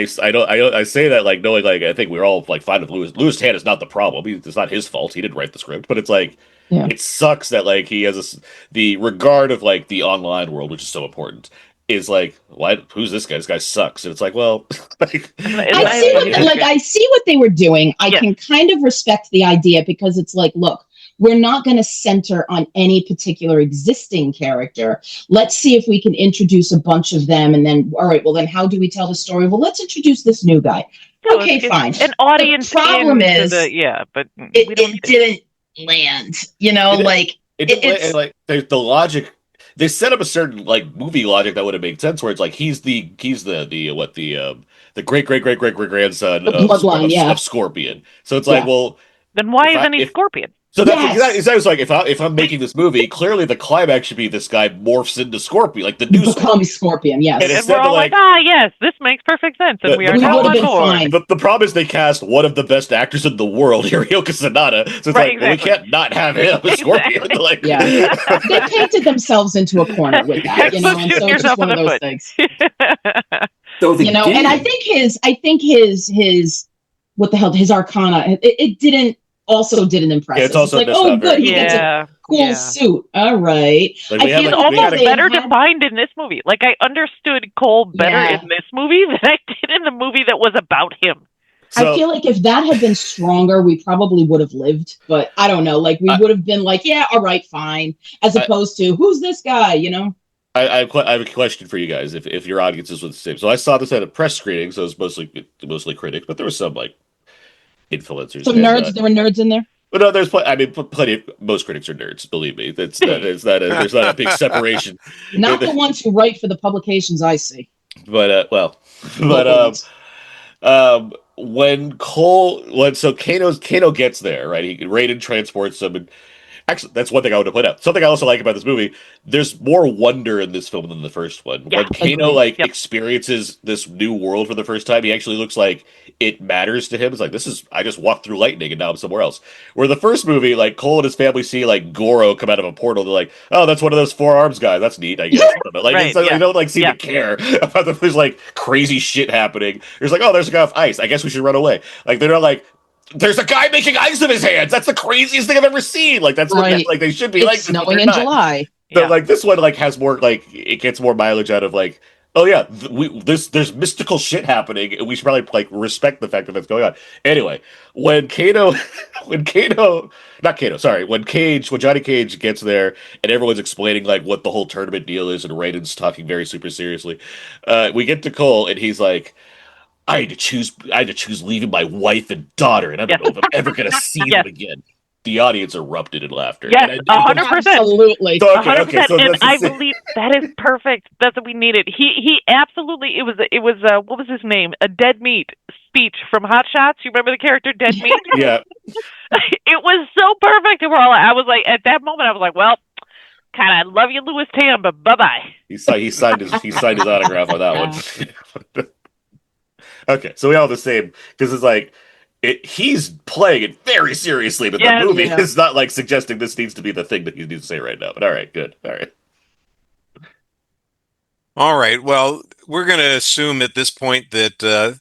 say that like knowing like I think we're all like fine with Louis Tan is not the problem. It's not his fault. He didn't write the script, but it's like it sucks that like he has the regard of like the online world, which is so important. Is like, what? Who's this guy? This guy sucks. And it's like, well, like, I see what they were doing. I can kind of respect the idea because it's like, look, we're not going to center on any particular existing character. Let's see if we can introduce a bunch of them, and then, all right, well, then how do we tell the story? Well, let's introduce this new guy. Okay, fine. An audience. The problem is, but it didn't land. You know, it's like the logic. They set up a certain like movie logic that would have made sense, where it's like he's the great grandson of Scorpion. So it's like, well, then why isn't he Scorpion? So that's exactly like if I'm making this movie, clearly the climax should be this guy morphs into Scorpion, like the new Scorpion. Yes, and we're all like, yes, this makes perfect sense, and we are now on board. But the problem is they cast one of the best actors in the world, Hiroyuki Sanada. So it's like, well, we can't not have him as Scorpion. Like, they painted themselves into a corner with that, you know, and so it's just one of those things. You know, and I think his what the hell, his Arcana, it didn't impress us. It's also like, oh, good, he gets a cool suit. All right. Like he's almost better defined in this movie. Like, I understood Cole better in this movie than I did in the movie that was about him. So, I feel like if that had been stronger, we probably would have lived. But I don't know. Like, we would have been like, yeah, all right, fine. As opposed to, who's this guy, you know? I have a question for you guys, if your audiences were the same. So I saw this at a press screening, so it was mostly critics, but there was some, like, influencers. Some nerds. There were nerds in there. But no, there's plenty. Most critics are nerds. Believe me, there's not a big separation. Not the ones who write for the publications I see. But when Kano gets there, right? Raiden transports him, and Actually, that's one thing I want to point out. Something I also like about this movie, there's more wonder in this film than the first one. Yeah, When Kano agreed. Yep. experiences this new world for the first time, he actually looks like it matters to him. It's like, I just walked through lightning and now I'm somewhere else. Where the first movie, like Cole and his family see like Goro come out of a portal, they're like, oh, that's one of those four arms guys. That's neat, I guess. I don't know. Like Right, they yeah. don't like seem Yeah. to care about if there's like crazy shit happening. There's like, oh, there's a guy off ice. I guess we should run away. Like they're not like, there's a guy making ice with his hands. That's the craziest thing I've ever seen. Like that's what Right. like they should be It's like. This, but snowing they're in not. July. But Yeah. like this one, like has more like it gets more mileage out of like, oh yeah, there's mystical shit happening, and we should probably like respect the fact that that's going on. Anyway, when Kano, when Johnny Cage gets there, and everyone's explaining like what the whole tournament deal is, and Raiden's talking very super seriously, we get to Cole, and he's like, I had to choose leaving my wife and daughter, and I don't know if I'm ever gonna see Yes. them again. The audience erupted in laughter. Yes, And 100%. Absolutely. So, 100%, so and that's I the- believe that is perfect. That's what we needed. He absolutely. It was what was his name? A Dead Meat speech from Hot Shots. You remember the character Dead Meat? yeah. It was so perfect. And I was like, at that moment, I was like, well, kind of love you, Louis Tam, but bye bye. He signed his autograph on that one. Okay, so we all the same because it's like he's playing it very seriously, but Yeah, the movie yeah. is not like suggesting this needs to be the thing that he needs to say right now. But all right, good, all right. All right. Well, we're going to assume at this point that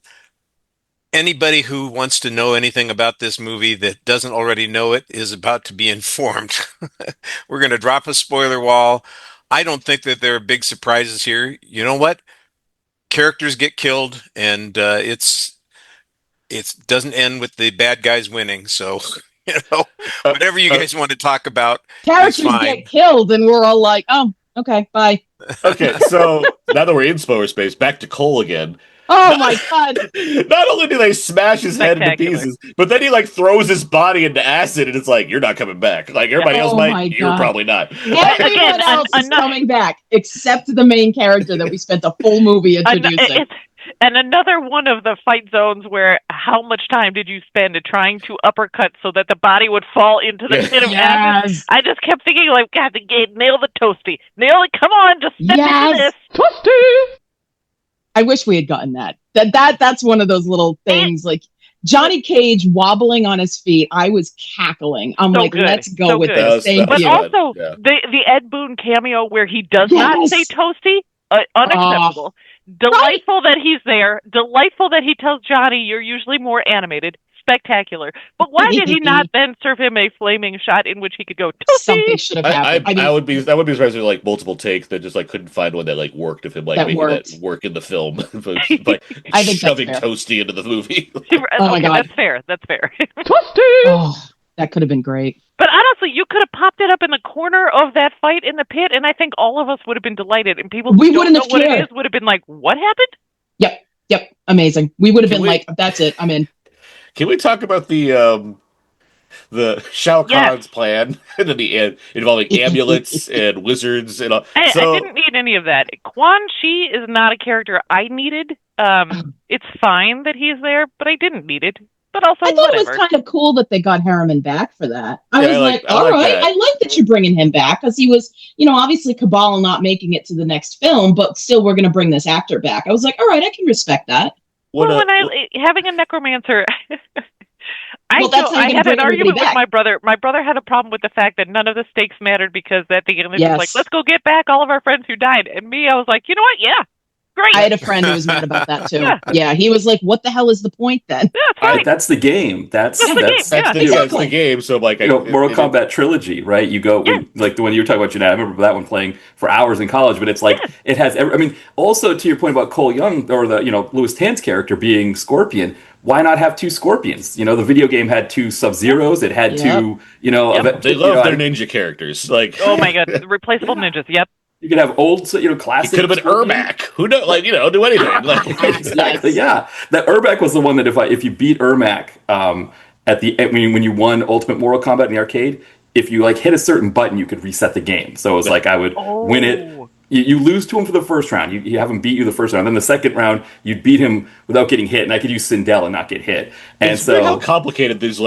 anybody who wants to know anything about this movie that doesn't already know it is about to be informed. We're going to drop a spoiler wall. I don't think that there are big surprises here. You know what? Characters get killed, and it doesn't end with the bad guys winning. So, whatever you guys want to talk about is Characters fine. get killed, and we're all like, oh, okay, bye. Okay, so now that we're in spoiler space, back to Cole again. Oh my God. Not only do they smash his head into Spectacular. pieces, but then he like throws his body into acid, and it's like you're not coming back. Like everybody else Oh my might, you're God. probably not. Everyone Again, else is enough- coming back except the main character that we spent the full movie introducing. And another one of the fight zones where how much time did you spend trying to uppercut so that the body would fall into the pit of acid? Yes. I just kept thinking, like, God, nail the toasty. Nail it. Come on, just step into Yes. this. I wish we had gotten that. That's one of those little things like Johnny Cage wobbling on his feet. I was cackling. I'm So like, good. let's go So with good. this. Thank But you. also, Yeah. the Ed Boon cameo where he does not Yes. say toasty, unacceptable. Delightful that he's there. Delightful that he tells Johnny, you're usually more animated. Spectacular. But why did he not then serve him a flaming shot in which he could go Something toasty? should have I happened. I would be surprised if like multiple takes that just like couldn't find one that like worked of him like That making worked. that work in the film, like I think that's shoving fair. Toasty into the movie. Oh my God. That's fair. That's fair. Oh, that could have been great. But honestly, you could have popped it up in the corner of that fight in the pit, and I think all of us would have been delighted. And people We who don't wouldn't know have what it cared. is would have been like, "What happened?" Yep. Amazing. We would have Can been we- like, that's it. I'm in. Can we talk about the Shao Yes. Kahn's plan and the involving amulets and wizards and all? I So didn't need any of that. Quan Chi is not a character I needed. It's fine that he's there, but I didn't need it. But also, I thought whatever. it was kind of cool that they got Harriman back for that. I Yeah, was I like, like all right, that. I like that you're bringing him back because he was, obviously Cabal not making it to the next film, but still we're going to bring this actor back. I was like, all right, I can respect that. what, Well, having a necromancer. Well, that's how I you had bring an everybody argument with back. my brother. My brother had a problem with the fact that none of the stakes mattered because at the end it Yes. was like, let's go get back all of our friends who died. And me, I was like, you know what? Yeah, great. I had a friend who was mad about that too. Yeah. Yeah, he was like, what the hell is the point then? Yeah, it's fine. That's the game. That's That's the game, that's yeah. the Exactly. game. So like, Mortal Kombat trilogy, right? You go like the one you were talking about, Jeanette. I remember that one playing for hours in college, but it's like it has. I mean, also to your point about Cole Young or the Louis Tan's character being Scorpion. Why not have two Scorpions? The video game had two Sub-Zeros. It had two. They love their ninja characters. Like, Oh my god, replaceable ninjas. Yep. You could have old, it classic. could have been Scorpion. Ermac. Who knows? Like, do anything. Like, Exactly. Yeah, that Ermac was the one that if you beat Ermac when you won Ultimate Mortal Kombat in the arcade, if you hit a certain button, you could reset the game. So it was like I would win it. You lose to him for the first round. You have him beat you the first round. Then the second round, you'd beat him without getting hit, and I could use Sindel and not get hit. And it's so weird how complicated this.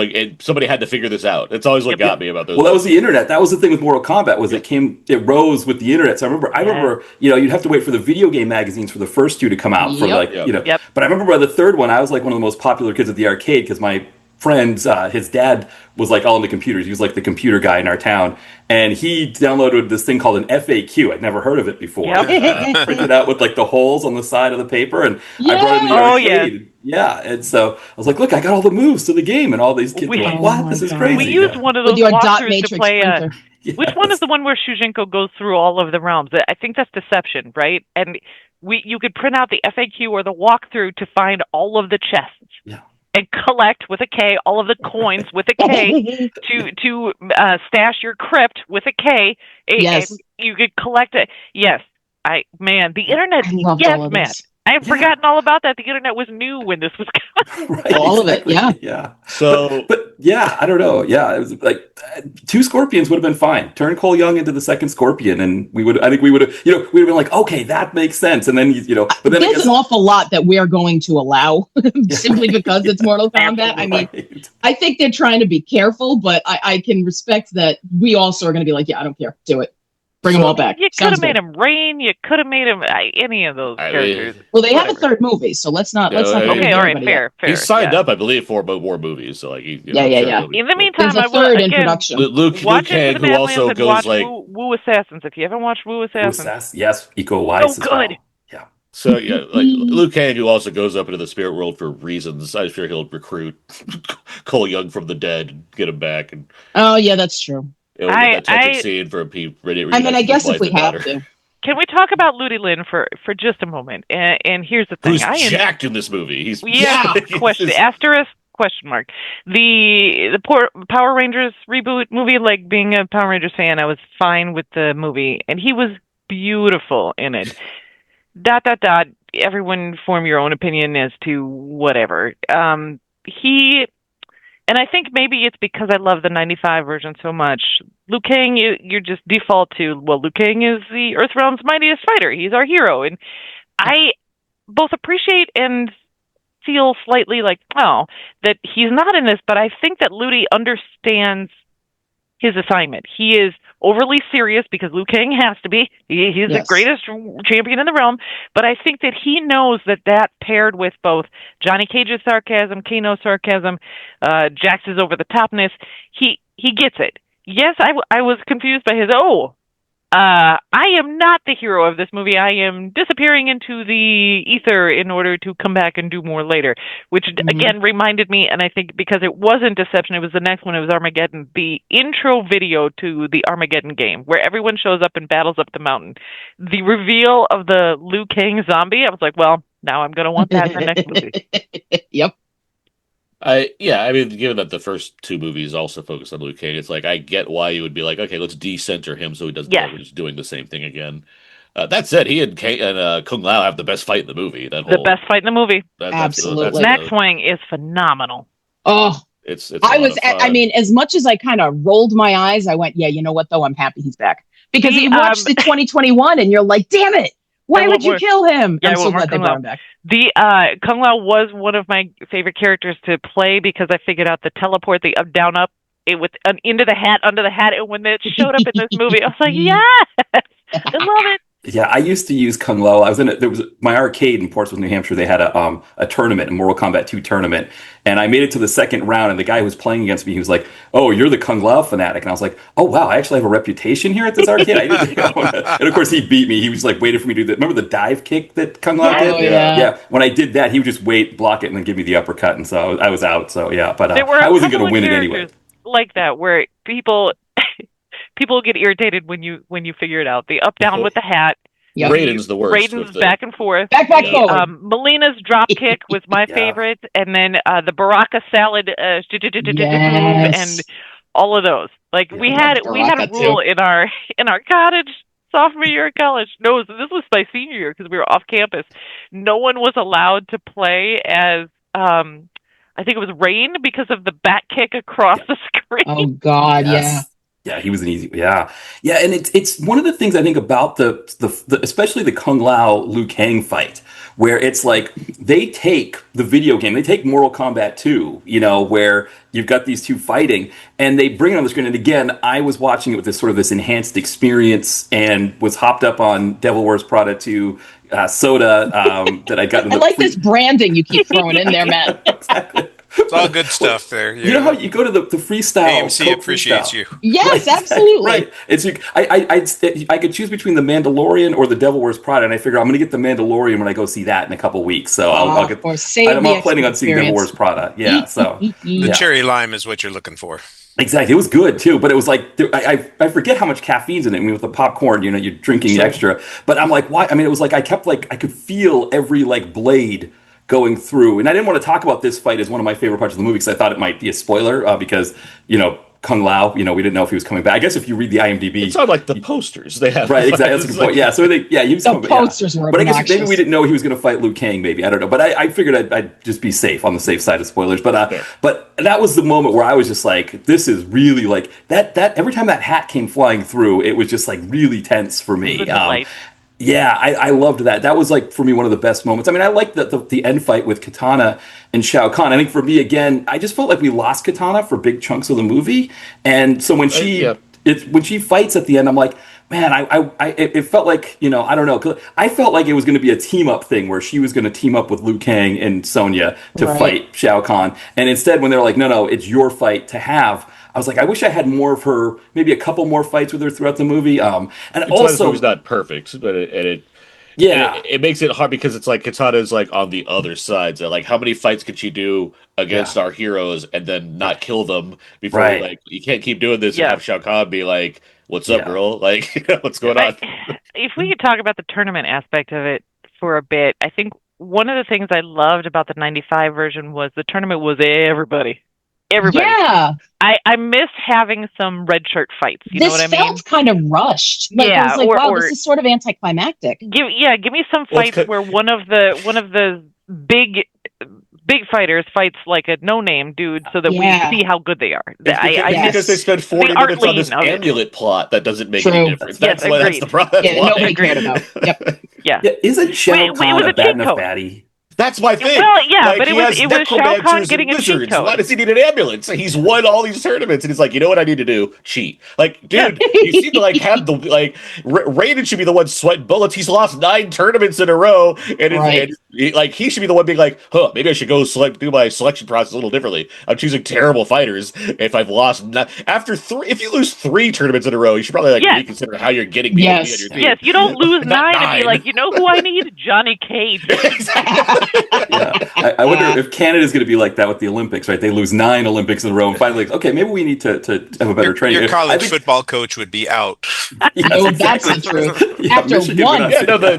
Somebody had to figure this out. It's always what got me about those. Well, that was the internet. That was the thing with Mortal Kombat was it rose with the internet. So I remember, you'd have to wait for the video game magazines for the first two to come out for Yep. But I remember by the third one, I was like one of the most popular kids at the arcade because my friends, his dad was like all into computers. He was like the computer guy in our town, and he downloaded this thing called an FAQ. I'd never heard of it before. Yep. Printed out with like the holes on the side of the paper, and I brought it in the arcade. Yeah, and so I was like, "Look, I got all the moves to the game," and all these kids were like, "What? This is crazy." We used one of those With your dot walkthroughs to matrix play. printer. Which one is the one where Shujinko goes through all of the realms? I think that's Deception, right? And you could print out the FAQ or the walkthrough to find all of the chests. Yeah. And collect with a K all of the coins with a K to stash your crypt with a K. Yes. And you could collect it. Yes. The internet. I loved Yes, all of Matt. this. I have forgotten all about that. The internet was new when this was coming. Right, All of it, yeah. Yeah. So, but yeah, I don't know. Yeah, it was like two Scorpions would have been fine. Turn Cole Young into the second Scorpion, and we would have been like, okay, that makes sense. And then but then there's an awful lot that we're going to allow simply because it's Mortal Kombat. I mean, I think they're trying to be careful, but I can respect that we also are going to be like, yeah, I don't care, do it. Bring them all back. You could have made him Rain. You could have made him any of those characters. Well, they have a third movie, so let's not. Okay, all right, fair. He signed up, I believe, for more movies. So In the meantime, there's a third in production. Luke Kang, who also goes like Woo Assassins. If you haven't watched Woo Assassins, yes, Iko Uwais. so good. Well. Yeah. So Luke Kang, who also goes up into the spirit world for reasons. I'm sure he'll recruit Cole Young from the dead, and get him back, and oh yeah, that's true. That touching scene for I guess if we have to. Can we talk about Ludi Lin for just a moment? And here's the thing: who's jacked in this movie? He's question asterisk question mark. The Power Rangers reboot movie, like being a Power Rangers fan, I was fine with the movie, and he was beautiful in it. ... Everyone form your own opinion as to whatever. And I think maybe it's because I love the 95 version so much. Liu Kang, you just default to, well, Liu Kang is the Earthrealm's mightiest fighter. He's our hero. And I both appreciate and feel slightly like, that he's not in this, but I think that Ludi understands his assignment. He is overly serious because Liu Kang has to be. He's the greatest champion in the realm. But I think that he knows that paired with both Johnny Cage's sarcasm, Kano's sarcasm, Jax's over-the-topness, he gets it. Yes, I was confused by his, I am not the hero of this movie. I am disappearing into the ether in order to come back and do more later, which again reminded me, and I think because it wasn't Deception, it was the next one, it was Armageddon, the intro video to the Armageddon game, where everyone shows up and battles up the mountain. The reveal of the Liu Kang zombie, I was like, well, now I'm going to want that in the next movie. Yep. Given that the first two movies also focus on Liu Kang, it's like I get why you would be like, okay, let's decenter him so he doesn't know we're just doing the same thing again. That said, he and Kung Lao have the best fight in the movie. The best fight in the movie. Absolutely. Max Wang is phenomenal. Oh, it's I mean, as much as I kind of rolled my eyes, I went, yeah, you know what, though? I'm happy he's back. Because you watched the 2021 and you're like, damn it. Why would you kill him? I'm so glad they brought him back. The Kung Lao was one of my favorite characters to play because I figured out the teleport, the up, down, up, into the hat, under the hat. And when it showed up in this movie, I was like, yes, I love it. Yeah, I used to use Kung Lao. I was in there was my arcade in Portsmouth, New Hampshire. They had a tournament, a Mortal Kombat 2 tournament, and I made it to the second round. And the guy who was playing against me, he was like, "Oh, you're the Kung Lao fanatic," and I was like, "Oh wow, I actually have a reputation here at this arcade." I didn't know. And of course, he beat me. He was like waiting for me to do that. Remember the dive kick that Kung Lao did? Yeah. When I did that, he would just wait, block it, and then give me the uppercut, and so I was out. So yeah, but I wasn't going to win it anyway. Like that, where people get irritated when you figure it out. The up down with the hat. Yep. Raiden's the worst. Raiden's back and forth. Back forward. Melina's drop kick was my favorite, and then the Baraka salad and all of those. Like we had a rule in our cottage sophomore year of college. No, this was my senior year because we were off campus. No one was allowed to play as I think it was Rain because of the back kick across the screen. Oh God, yes. Yeah, he was an easy. Yeah, yeah, and it's one of the things I think about the especially the Kung Lao Liu Kang fight, where it's like they take the video game, they take Mortal Kombat 2, where you've got these two fighting, and they bring it on the screen. And again, I was watching it with this enhanced experience, and was hopped up on Devil Wears Prada 2 soda that I got. I like this branding you keep throwing in there, Matt. Exactly. It's all good stuff there. You know how you go to the freestyle? AMC Coke appreciates freestyle. you. Yes, absolutely. Right. I could choose between the Mandalorian or the Devil Wears Prada, and I figure I'm going to get the Mandalorian when I go see that in a couple weeks. So I'll get. I'm not planning on seeing Devil Wears Prada. Yeah. So the cherry lime is what you're looking for. Exactly. It was good too, but it was like I forget how much caffeine's in it. I mean, with the popcorn, you're drinking extra. But I'm like, why? I mean, it was like I could feel every blade going through. And I didn't want to talk about this fight as one of my favorite parts of the movie because I thought it might be a spoiler because, Kung Lao, we didn't know if he was coming back. I guess if you read the IMDb... It's not like the posters they have. Right, exactly. That's a good point. Yeah, so he was coming back. The posters were But I guess obnoxious. maybe we didn't know he was going to fight Liu Kang, maybe. I don't know. But I figured I'd just be safe, on the safe side of spoilers. But that was the moment where I was just like, this is really like... That every time that hat came flying through, it was just really tense for me. Yeah, I loved that. That was for me one of the best moments. I mean, I liked the end fight with Katana and Shao Kahn. I think for me again, I just felt like we lost Katana for big chunks of the movie, and so when she fights at the end, I'm like, man, it felt like I don't know. I felt like it was going to be a team up thing where she was going to team up with Liu Kang and Sonya to fight Shao Kahn, and instead when they're like, no, it's your fight to have. I was like, I wish I had more of her, maybe a couple more fights with her throughout the movie. And it's also, the movie's not perfect, but it makes it hard because it's like Katana's on the other side. So how many fights could she do against our heroes and then not kill them before you can't keep doing this and have Shao Kahn be like, "What's up, girl? What's going on?" If we could talk about the tournament aspect of it for a bit, I think one of the things I loved about the '95 version was the tournament was everybody. Yeah. I miss having some red shirt fights. You know what I mean? This felt kind of rushed. It was like, wow, this is sort of anticlimactic. Give me some fights where one of the big fighters fights like a no-name dude so that we see how good they are. Because they spent 40 minutes on this amulet plot that doesn't make any difference. That's the problem. Nobody cared about. Yep. Yeah. Isn't Shao Kahn a bad enough baddie? That's my thing. Well, yeah, but it was Shao Kahn getting a cheat code. Why does he need an ambulance? He's won all these tournaments, and he's like, you know what I need to do? Cheat. Dude, you seem to have the Raiden should be the one sweating bullets. He's lost 9 tournaments in a row, and he should be the one being like, maybe I should go do my selection process a little differently. I'm choosing terrible fighters if I've lost after 3. If you lose 3 tournaments in a row, you should probably reconsider how you're getting me on your team. Yes, you don't lose 9 and be like, you know who I need? Johnny Cage. Exactly. I wonder if Canada's going to be like that with the Olympics, right? They lose 9 Olympics in a row and finally, okay, maybe we need to have a better training. Your college football coach would be out. Yes, that's the truth. After Michigan 1,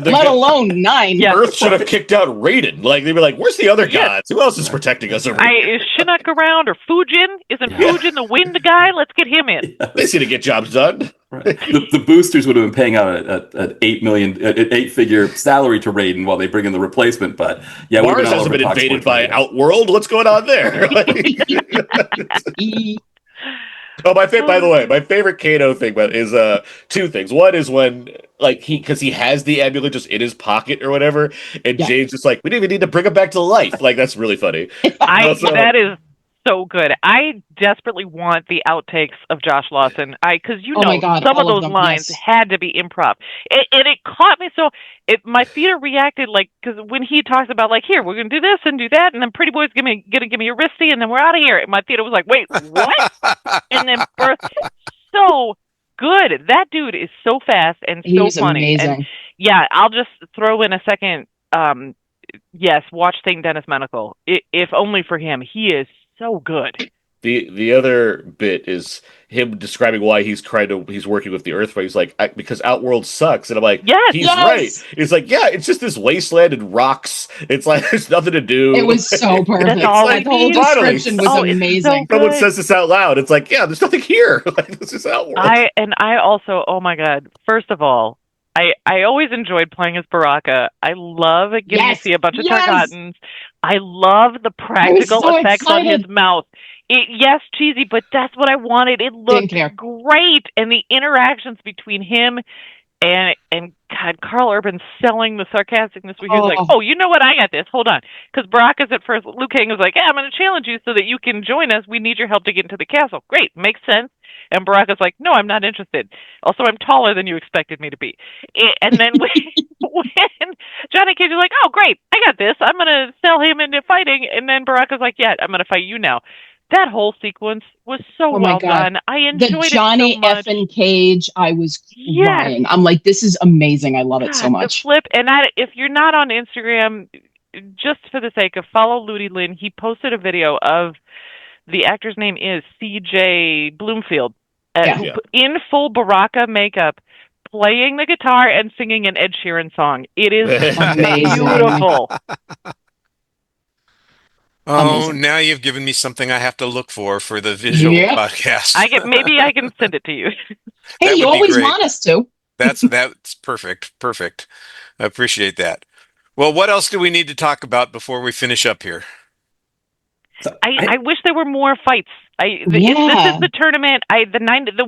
let alone 9. Earth should have kicked out Raiden. They'd be like, where's the other gods? Who else is protecting us over here? Is Shinnok around or Fujin? Isn't Fujin the wind guy? Let's get him in. They seem to get jobs done. Right. The boosters would have been paying out an 8-figure salary to Raiden while they bring in the replacement, but Mars hasn't been invaded by Outworld. What's going on there? By the way, my favorite Kano thing is 2 things. One is when because he has the amulet just in his pocket or whatever, and James is like, we didn't even need to bring him back to life. That's really funny. That is so good. I desperately want the outtakes of Josh Lawson. Because some of those lines had to be improv. It caught me so. My theater reacted because when he talks about here we're gonna do this and do that, and then Pretty Boy's gonna give me a wristy, and then we're out of here. And my theater was like, wait, what? And then so good. That dude is so fast and so funny. Amazing. And I'll just throw in a second. Yes, watch St. Dennis Medical. If only for him, he is so good. The other bit is him describing why he's working with the Earth. He's like, because Outworld sucks, and I'm like, he's right. He's like, it's just this wasteland and rocks. It's there's nothing to do. It was so perfect. That's all the whole description was amazing. Someone says this out loud. It's like, there's nothing here. This is Outworld. I also, oh my god! First of all, I always enjoyed playing as Baraka. I love getting to see a bunch of Tarkatans. I love the practical effects on his mouth. Yes, cheesy, but that's what I wanted. It looked great, and the interactions between him and God, Carl Urban selling the sarcasticness. He was like, "Oh, you know what? I got this. Hold on." Because Baraka's at first, Liu Kang was like, "Yeah, I'm going to challenge you so that you can join us. We need your help to get into the castle." Great, makes sense. And Baraka's like, "No, I'm not interested. Also, I'm taller than you expected me to be." And then when Johnny Cage is like, "Oh, great, I got this. I'm going to sell him into fighting," and then Baraka's like, "Yeah, I'm going to fight you now." That whole sequence was so well done. I enjoyed the Johnny it so much. effing Cage, I was crying. I'm like, this is amazing. I love it so much. The flip, and if you're not on Instagram, just for the sake of follow Ludi Lin, he posted a video of the actor's name is C.J. Bloomfield, in full Baraka makeup, playing the guitar and singing an Ed Sheeran song. It is beautiful. Oh, now you've given me something I have to look for the visual podcast. Maybe I can send it to you. Hey, you always want us to. That's perfect. Perfect. I appreciate that. Well, what else do we need to talk about before we finish up here? I wish there were more fights. This is the tournament.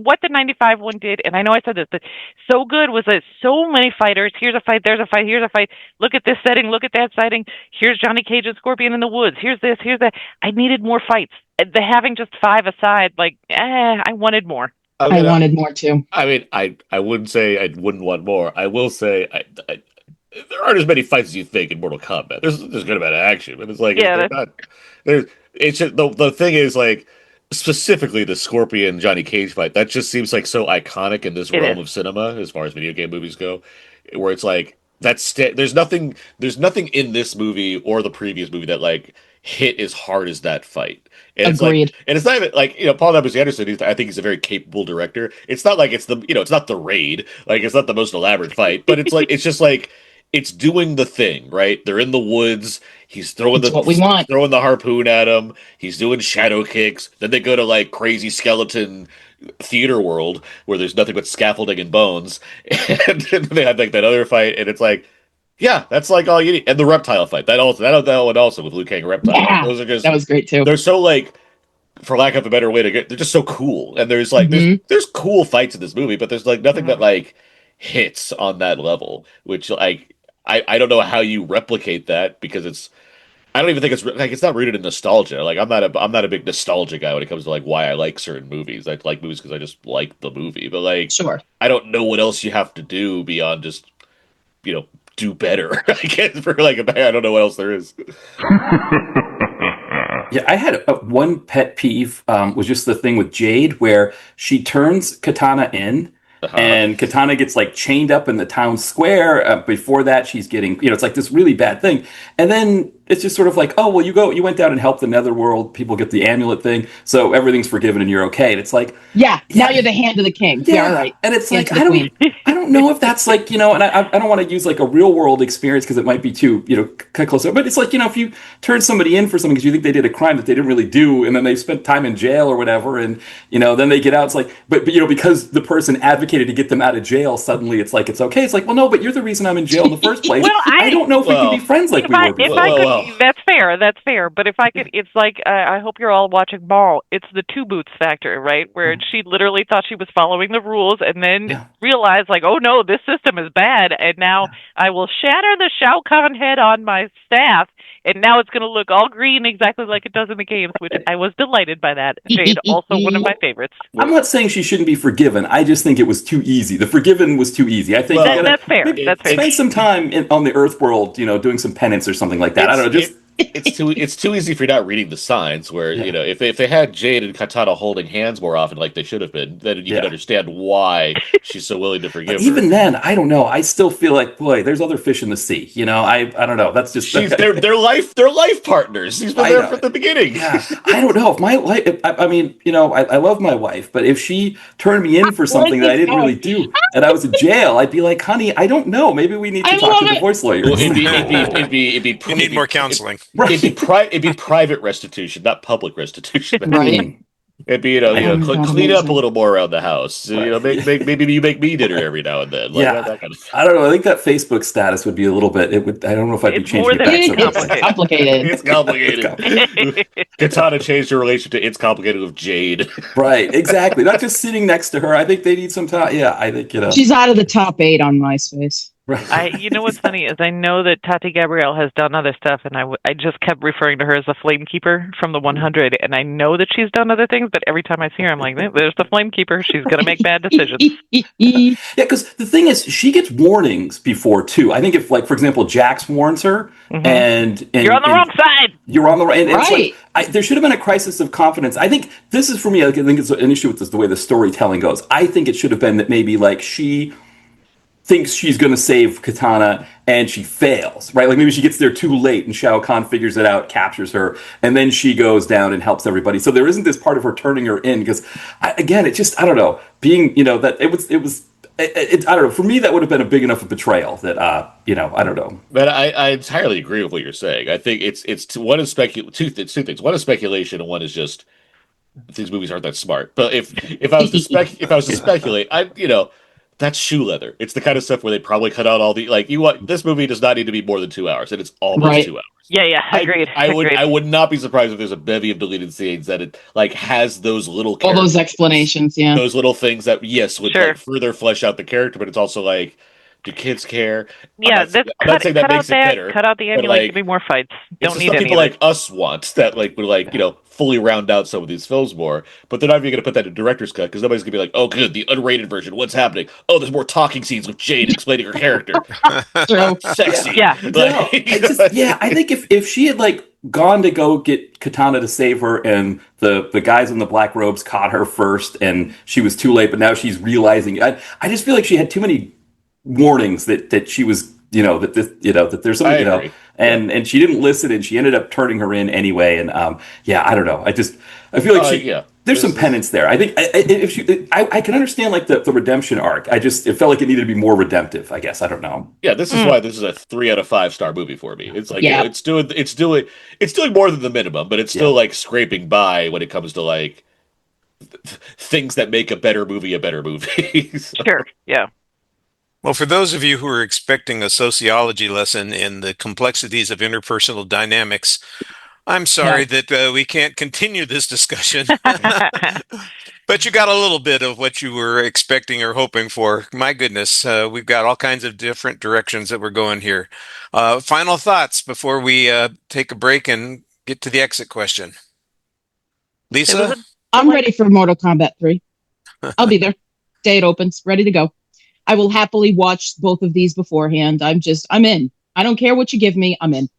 What the 95 one did, and I know I said this, but so good was that so many fighters. Here's a fight. There's a fight. Here's a fight. Look at this setting. Look at that setting. Here's Johnny Cage and Scorpion in the woods. Here's this. Here's that. I needed more fights. The having just 5 aside, I wanted more. I wanted more too. I mean, I wouldn't say I wouldn't want more. I will say there aren't as many fights as you think in Mortal Kombat. There's a good amount of action, but it's like it's just, the thing is specifically the Scorpion Johnny Cage fight. That just seems like so iconic in this realm of cinema as far as video game movies go, where it's like there's nothing in this movie or the previous movie that hit as hard as that fight. And Agreed. It's not even Paul W. Anderson. I think he's a very capable director. It's not like it's it's not the Raid. It's not the most elaborate fight, but it's it's just it's doing the thing, right? They're in the woods. He's throwing what we want. Throwing the harpoon at him. He's doing shadow kicks. Then they go to crazy skeleton theater world where there's nothing but scaffolding and bones. And then they had that other fight, and it's that's all you need. And the reptile fight. That one also with Liu Kang and Reptile. Yeah, those are just, that was great too. They're so for lack of a better way to get, they're just so cool. And there's there's cool fights in this movie, but there's nothing that hits on that level, which I don't know how you replicate that, because I don't even think it's not rooted in nostalgia. I'm not a big nostalgia guy when it comes to why I like certain movies. I like movies because I just like the movie. But sure, I don't know what else you have to do beyond just do better. I guess for I don't know what else there is. Yeah, I had one pet peeve was just the thing with Jade where she turns Katana in. And Katana gets chained up in the town square. Before that, she's getting, it's this really bad thing. And then it's just sort of oh, well, you went down and helped the Netherworld. People get the amulet thing. So everything's forgiven and you're okay. And it's now you're the hand of the king. Yeah, all right. And it's I don't know if that's and I don't want to use a real world experience because it might be too, cut closer. But it's if you turn somebody in for something because you think they did a crime that they didn't really do, and then they spent time in jail or whatever, and, then they get out, it's but because the person advocated to get them out of jail, suddenly it's it's okay. It's well, no, but you're the reason I'm in jail in the first place. Well, I don't know if we can be friends we were before. That's fair. But if I could, it's I hope you're all watching Maul. It's the two boots factor, right? Where she literally thought she was following the rules and then realized, oh no, this system is bad. And now I will shatter the Shao Kahn head on my staff. And now it's going to look all green exactly like it does in the games, which I was delighted by that. Jade, also one of my favorites. I'm not saying she shouldn't be forgiven. I just think it was too easy. The forgiven was too easy. I think that's fair. That's fair. Spend some time on the Earth world, doing some penance or something like that. I don't know. It's too easy if you're not reading the signs. Where if they had Jade and Katana holding hands more often, like they should have been, then you could understand why she's so willing to forgive her. Even then, I don't know. I still feel boy, there's other fish in the sea. I don't know. That's just they're life partners. She's been there from the beginning. Yeah, I don't know if my wife. I love my wife, but if she turned me in for something that I didn't really do, and I was in jail, I'd be honey, I don't know. Maybe we need to talk to divorce lawyers. Well, it'd be you need more counseling. It'd be private restitution, not public restitution. Right. It'd be Oh my God, clean up a amazing. little more around the house. Maybe you make me dinner every now and then, like Yeah, that kind of thing. I don't know. I think that Facebook status would be a little bit. It would. I don't know if I'd be It's more changing it than back so It's quickly. complicated. complicated. It's It's complicated. complicated. Katana changed her relation to it's complicated with Jade. Right, exactly. Not just sitting next to her. I think they need some time. Yeah, I think She's out of the top 8 on MySpace. You know what's funny is I know that Tati Gabrielle has done other stuff, and I just kept referring to her as the Flame Keeper from the 100, and I know that she's done other things, but every time I see her, I'm like, there's the Flame Keeper. She's gonna make bad decisions. Yeah, because the thing is, she gets warnings before too. I think if, like, for example, Jax warns her, and You're on the wrong side. you're on the right. And it's Right. like, there should have been a crisis of confidence. I think this is for me. Like, I think it's an issue with this, the way the storytelling goes. I think it should have been that maybe like she thinks she's going to save Katana and she fails, right? Like maybe she gets there too late and Shao Kahn figures it out, captures her, and then she goes down and helps everybody. So there isn't this part of her turning her in because, again, it just, I don't know, being, that I don't know. For me, that would have been a big enough of betrayal that, I don't know. But I entirely agree with what you're saying. I think it's one is two things. One is speculation, and one is just these movies aren't that smart. But if I was to speculate, that's shoe leather. It's the kind of stuff where they probably cut out all the this movie does not need to be more than 2 hours, and it's almost Right. 2 hours. Yeah, agreed. I would not be surprised if there's a bevy of deleted scenes that it has those little All those explanations, yeah. those little things that would Sure. further flesh out the character, but it's also like, do kids care? Yeah, I'm not saying that cut out makes it better. cut out the but, ambulance. like, Give me more fights. it's Don't just need some any people of it. like us want that would fully round out some of these films more, but they're not even going to put that in director's cut because nobody's going to be like, oh, good, the unrated version. What's happening? Oh, there's more talking scenes with Jade explaining her character. True. Sexy. Yeah. Like, I think if she had like gone to go get Katana to save her and the guys in the black robes caught her first and she was too late, but now she's realizing, I just feel like she had too many warnings that she was, that this, that there's something, and she didn't listen and she ended up turning her in anyway. And I don't know. I feel like there's some penance there. I think I can understand like the redemption arc. It felt like it needed to be more redemptive, I guess. I don't know. Yeah, this is why this is a 3 out of 5 star movie for me. It's like, Yeah. it's doing more than the minimum, but it's still like scraping by when it comes to like things that make a better movie a better movie. So- Sure. Yeah. Well, for those of you who are expecting a sociology lesson in the complexities of interpersonal dynamics, I'm sorry that we can't continue this discussion. But you got a little bit of what you were expecting or hoping for. My goodness, we've got all kinds of different directions that we're going here. Final thoughts before we take a break and get to the exit question. Lisa? I'm ready for Mortal Kombat 3. I'll be there. Day it opens, ready to go. I will happily watch both of these beforehand. I'm in. I don't care what you give me. I'm in.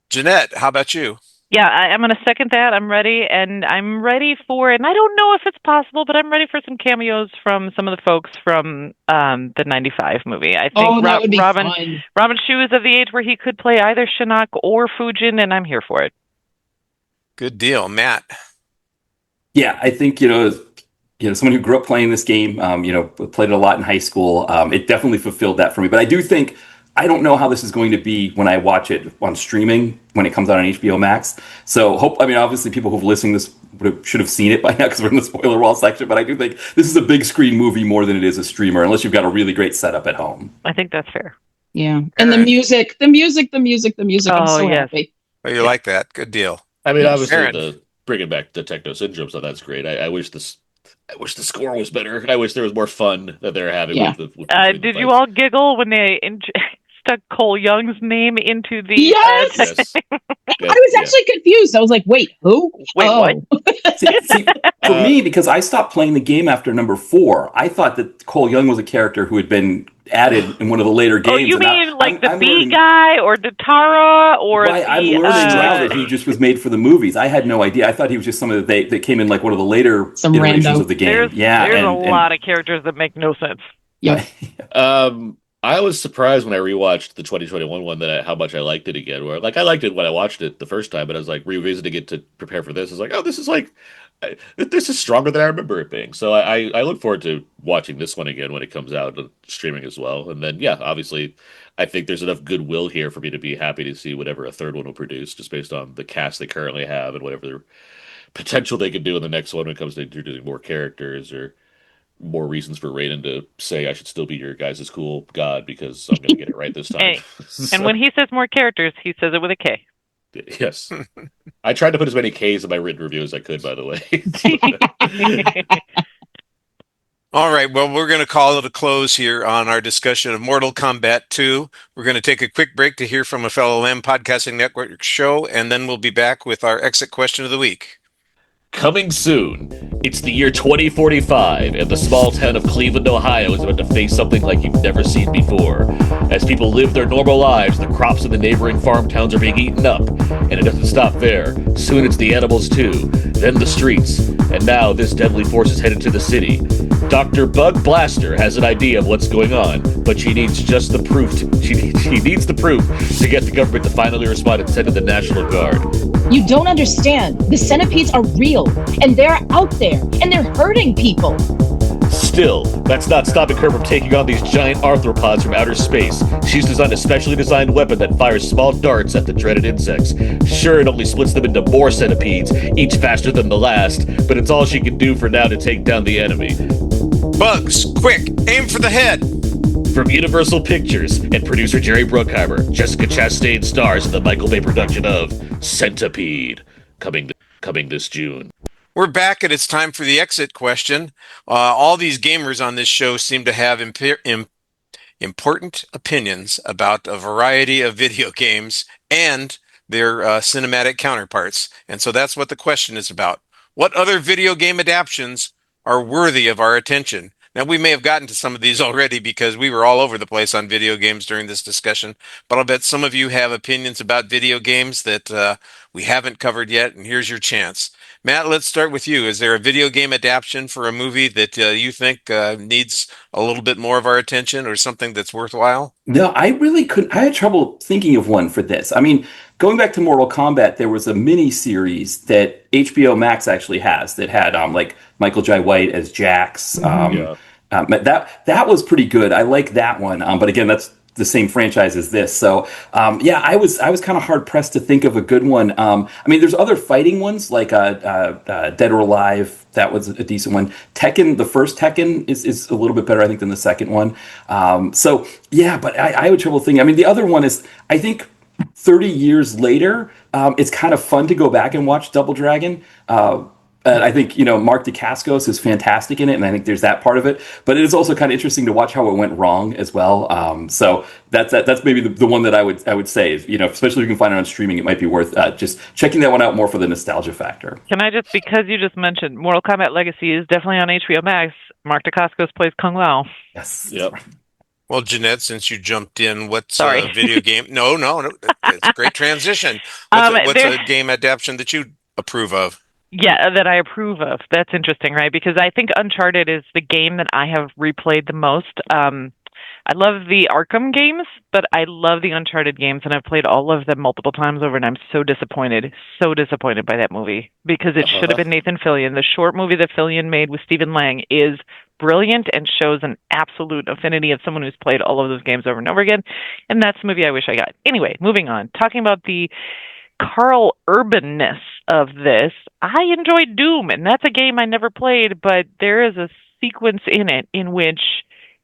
Jeanette, how about you? Yeah, I'm going to second that. I'm ready, and I'm ready for, and I don't know if it's possible, but I'm ready for some cameos from some of the folks from the 95 movie. I think that would be Robin fun. Shu is of the age where he could play either Shinnok or Fujin, and I'm here for it. Good deal. Matt? Yeah, I think, someone who grew up playing this game, played it a lot in high school. It definitely fulfilled that for me. But I do think, I don't know how this is going to be when I watch it on streaming when it comes out on HBO Max. So obviously people who've listened to this should have seen it by now because we're in the spoiler wall section. But I do think this is a big screen movie more than it is a streamer, unless you've got a really great setup at home. I think that's fair. Yeah. And the music. I'm so happy. Oh, you like that? Good deal. I mean, obviously, Aaron. bringing back the techno syndrome, so that's great. I wish the score was better. I wish there was more fun that they're having. Yeah. With Did you all giggle when they stuck Cole Young's name into the? Yes! Yes. I was actually confused. I was like, wait, who? Wait, what? See, for me, because I stopped playing the game after number 4, I thought that Cole Young was a character who had been added in one of the later games. Oh, you and now mean like the I'm B learning- guy or Datara or Right, I'm learning now that he just was made for the movies. I had no idea. I thought he was just someone that came in like one of the later Some iterations rando. of the game. There's a lot of characters that make no sense. Yep. I was surprised when I rewatched the 2021 one how much I liked it again. Where I liked it when I watched it the first time, but I was like revisiting it to prepare for this. I was like, oh, this is stronger than I remember it being. So I look forward to watching this one again when it comes out streaming as well. And then obviously, I think there's enough goodwill here for me to be happy to see whatever a third one will produce, just based on the cast they currently have and whatever they're potential they could do in the next one when it comes to introducing more characters or more reasons for Raiden to say I should still be your guys' cool god because I'm going to get it right this time. Hey, and when he says more characters, he says it with a K. Yes. I tried to put as many Ks in my written review as I could, by the way. All right, well, we're going to call it a close here on our discussion of Mortal Kombat 2. We're going to take a quick break to hear from a fellow Lamb Podcasting Network show, and then we'll be back with our exit question of the week. Coming soon, it's the year 2045, and the small town of Cleveland, Ohio is about to face something like you've never seen before. As people live their normal lives, the crops in the neighboring farm towns are being eaten up, and it doesn't stop there. Soon it's the animals too, then the streets, and now this deadly force is headed to the city. Dr. Bug Blaster has an idea of what's going on, but she needs just the proof. She needs the proof to get the government to finally respond and send in the National Guard. You don't understand. The centipedes are real, and they're out there, and they're hurting people. Still, that's not stopping her from taking on these giant arthropods from outer space. She's designed a specially designed weapon that fires small darts at the dreaded insects. Sure, it only splits them into more centipedes, each faster than the last, but it's all she can do for now to take down the enemy. Bugs, quick, aim for the head. From Universal Pictures and producer Jerry Bruckheimer, Jessica Chastain stars in the Michael Bay production of Centipede, coming this June. We're back, and it's time for the exit question. All these gamers on this show seem to have important opinions about a variety of video games and their cinematic counterparts. And so that's what the question is about. What other video game adaptions are worthy of our attention? Now, we may have gotten to some of these already because we were all over the place on video games during this discussion, but I'll bet some of you have opinions about video games that we haven't covered yet, and here's your chance. Matt, let's start with you. Is there a video game adaptation for a movie that you think needs a little bit more of our attention or something that's worthwhile? No, I really couldn't. I had trouble thinking of one for this. I mean, going back to Mortal Kombat, there was a mini series that HBO Max actually has that had like Michael Jai White as Jax. That was pretty good. I like that one. But again, that's the same franchise as this. So I was kind of hard pressed to think of a good one. I mean, there's other fighting ones like Dead or Alive. That was a decent one. Tekken, the first Tekken is a little bit better, I think, than the second one. But I had trouble thinking. I mean, the other one is, I think, 30 years later, it's kind of fun to go back and watch Double Dragon. And I think, Mark Dacascos is fantastic in it, and I think there's that part of it. But it is also kind of interesting to watch how it went wrong as well. So that's maybe the one that I would say, especially if you can find it on streaming, it might be worth just checking that one out more for the nostalgia factor. Can I just, because you just mentioned Mortal Kombat Legacy is definitely on HBO Max. Mark Dacascos plays Kung Lao. Yes. Yep. Well, Jeanette, since you jumped in, what's a video game? No, it's a great transition. What's a game adaptation that you approve of? Yeah, that I approve of. That's interesting, right? Because I think Uncharted is the game that I have replayed the most. I love the Arkham games, but I love the Uncharted games, and I've played all of them multiple times over, and I'm so disappointed by that movie, because it should have been Nathan Fillion. The short movie that Fillion made with Stephen Lang is brilliant and shows an absolute affinity of someone who's played all of those games over and over again, and that's the movie I wish I got. Anyway, moving on. Talking about the Carl Urban-ness of this, I enjoyed Doom, and that's a game I never played, but there is a sequence in it in which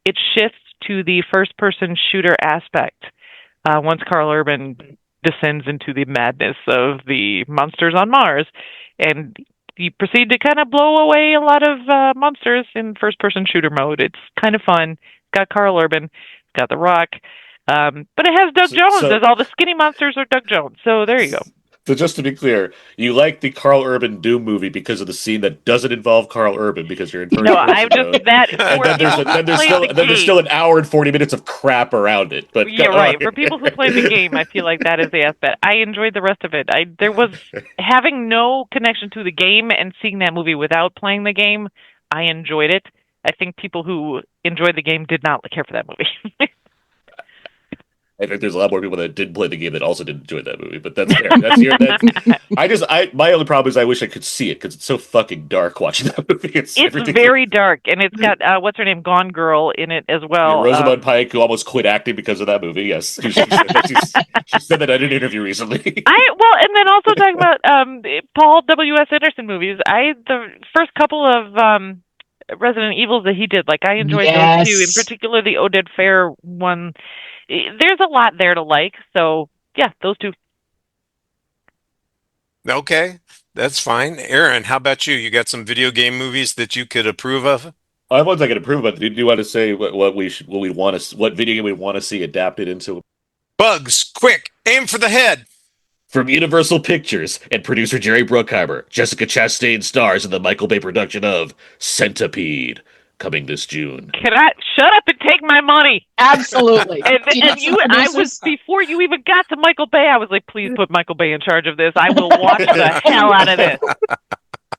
it shifts to the first-person shooter aspect once Carl Urban descends into the madness of the monsters on Mars, and you proceed to kind of blow away a lot of monsters in first-person shooter mode. It's kind of fun. It's got Carl Urban. It's got The Rock. But it has Doug Jones, as all the skinny monsters are Doug Jones. So there you go. So just to be clear, you like the Carl Urban Doom movie because of the scene that doesn't involve Carl Urban because you're in first person. I'm just that. And then there's still an hour and 40 minutes of crap around it. But yeah, right. For people who play the game, I feel like that is the aspect. I enjoyed the rest of it. There was having no connection to the game and seeing that movie without playing the game. I enjoyed it. I think people who enjoyed the game did not care for that movie. I think there's a lot more people that didn't play the game that also didn't enjoy that movie, but that's fair. My only problem is I wish I could see it because it's so fucking dark watching that movie. It's very dark, and it's got what's her name, Gone Girl, in it as well. Yeah, Rosamund Pike, who almost quit acting because of that movie. Yes, she said that in an interview recently. And then also talking about Paul W.S. Anderson movies. The first couple of Resident Evils that he did, like I enjoyed those too. In particular, the Oded Fair one. There's a lot there to like. So yeah, those two. Okay, that's fine. Aaron, how about you? You got some video game movies that you could approve of? I have ones I can approve, but do you want to say what video game we want to see adapted into? Bugs, quick, aim for the head. From Universal Pictures and producer Jerry Bruckheimer, Jessica Chastain stars in the Michael Bay production of Centipede, coming this June. Can I shut up and take my money? Absolutely. Before you even got to Michael Bay, I was like, please put Michael Bay in charge of this. I will watch the hell out of this.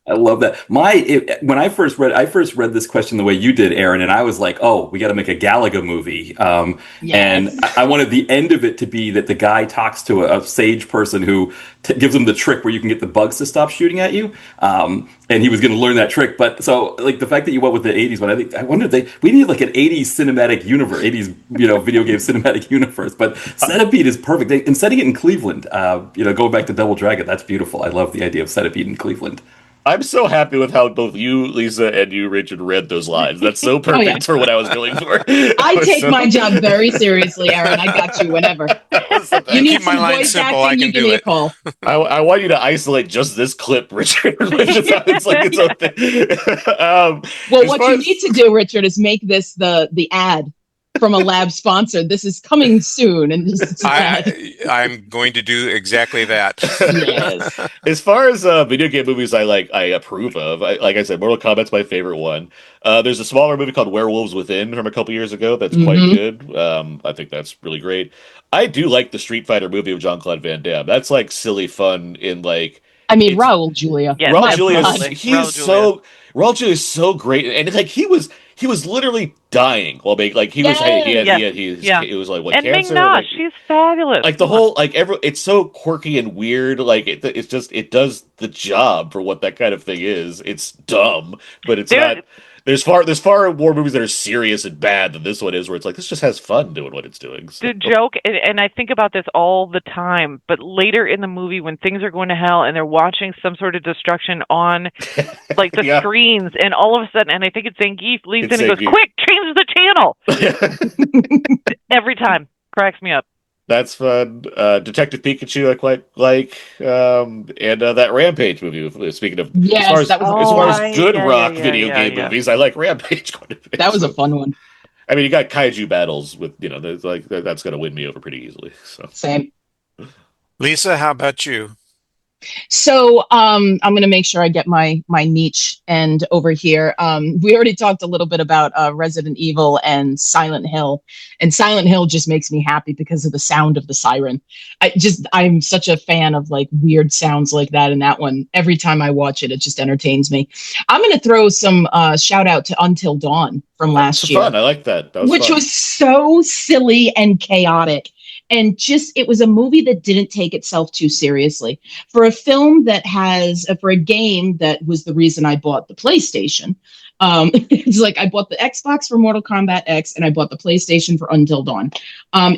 I love that. When I first read this question the way you did, Aaron, and I was like, "Oh, we got to make a Galaga movie." And I wanted the end of it to be that the guy talks to a sage person who gives him the trick where you can get the bugs to stop shooting at you. And he was going to learn that trick. But so, like the fact that you went with the '80s one, I wondered we need like an '80s cinematic universe, '80s video game cinematic universe. But Centipede is perfect. And setting it in Cleveland, going back to Double Dragon, that's beautiful. I love the idea of Centipede in Cleveland. I'm so happy with how both you, Lisa, and you, Richard, read those lines. That's so perfect for what I was going for. I take my job very seriously, Aaron. I got you whenever. You need keep my line simple. I can do it. I want you to isolate just this clip, Richard. It's like its own thing. Well, what you need to do, Richard, is make this the ad from a lab sponsor. This is coming soon, and I'm going to do exactly that. Yes. As far as video game movies, I approve of. Like I said, Mortal Kombat's my favorite one. There's a smaller movie called Werewolves Within from a couple years ago that's quite good. I think that's really great. I do like the Street Fighter movie of Jean-Claude Van Damme. That's like silly fun in like. I mean, Raul Julia. Yeah, Raul Julia is so great, and like he was literally dying while making he was it was like what and cancer. Ming-Na, she's fabulous. Like the whole it's so quirky and weird. Like it does the job for what that kind of thing is. It's dumb, but it's not. There's far more movies that are serious and bad than this one is, where it's like this just has fun doing what it's doing. So. The joke, and I think about this all the time, but later in the movie when things are going to hell and they're watching some sort of destruction on like the screens, and all of a sudden, and I think it's Zangief leads in and goes, "Quick, change the channel!" Every time, cracks me up. That's fun. Detective Pikachu, I quite like, and that Rampage movie. Speaking of, as far as good rock video game movies, I like Rampage quite a bit. That was a fun one. I mean, you got kaiju battles with that's going to win me over pretty easily. So same. Lisa, how about you? So I'm going to make sure I get my niche end over here. We already talked a little bit about Resident Evil and Silent Hill, and Silent Hill just makes me happy because of the sound of the siren. I'm such a fan of like weird sounds like that, and that one, every time I watch it, it just entertains me. I'm going to throw some shout out to Until Dawn from last year. Fun. I like that. Which was so silly and chaotic. And it was a movie that didn't take itself too seriously. For a film that for a game that was the reason I bought the PlayStation. It's like I bought the Xbox for Mortal Kombat X and I bought the PlayStation for Until Dawn.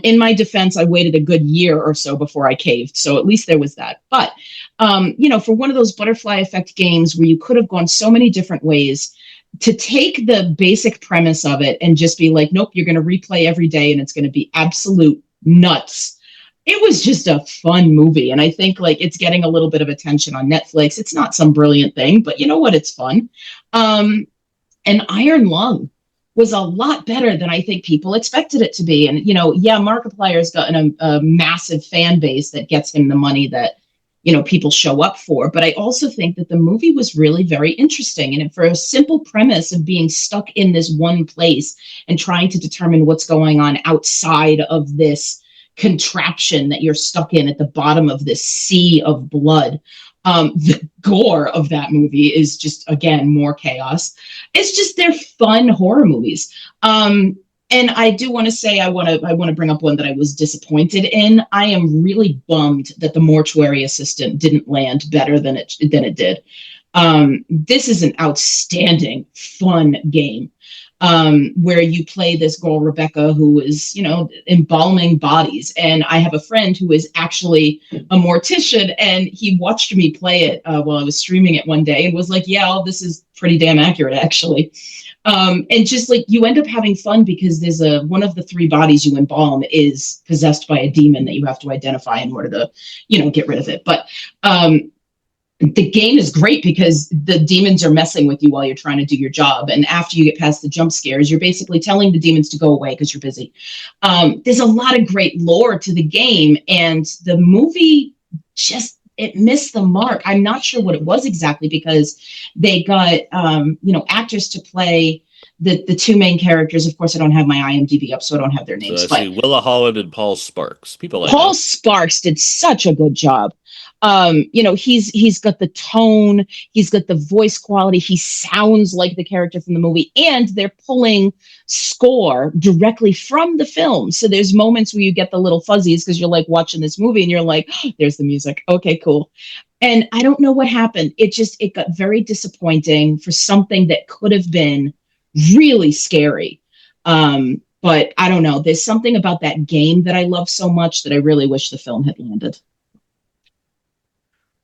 In my defense, I waited a good year or so before I caved. So at least there was that. But, for one of those butterfly effect games where you could have gone so many different ways, to take the basic premise of it and just be like, nope, you're going to replay every day and it's going to be absolute nuts. It was just a fun movie, and I think like it's getting a little bit of attention on Netflix. It's not some brilliant thing, but you know what? It's fun. And Iron Lung was a lot better than I think people expected it to be. And Markiplier's gotten a massive fan base that gets him the money that people show up for. But I also think that the movie was really very interesting, and for a simple premise of being stuck in this one place and trying to determine what's going on outside of this contraption that you're stuck in at the bottom of this sea of blood. The gore of that movie is just, again, more chaos. It's just, they're fun horror movies. And I do want to say I want to bring up one that I was disappointed in. I am really bummed that the mortuary assistant didn't land better than it did. This is an outstanding, fun game where you play this girl Rebecca who is, embalming bodies. And I have a friend who is actually a mortician, and he watched me play it while I was streaming it one day and was like, "Yeah, this is pretty damn accurate, actually." And just like you end up having fun because there's one of the 3 bodies you embalm is possessed by a demon that you have to identify in order to, get rid of it. But the game is great because the demons are messing with you while you're trying to do your job. And after you get past the jump scares, you're basically telling the demons to go away because you're busy. There's a lot of great lore to the game, and the movie it missed the mark. I'm not sure what it was exactly because they got, actors to play the 2 main characters. Of course, I don't have my IMDb up, so I don't have their names. So I see Willa Holland and Paul Sparks. People like Paul Sparks did such a good job. He's got the tone, he's got the voice quality, he sounds like the character from the movie, and they're pulling score directly from the film. So there's moments where you get the little fuzzies because you're like watching this movie and you're like, oh, there's the music. Okay, cool. And I don't know what happened. It got very disappointing for something that could have been really scary. But I don't know. There's something about that game that I love so much that I really wish the film had landed.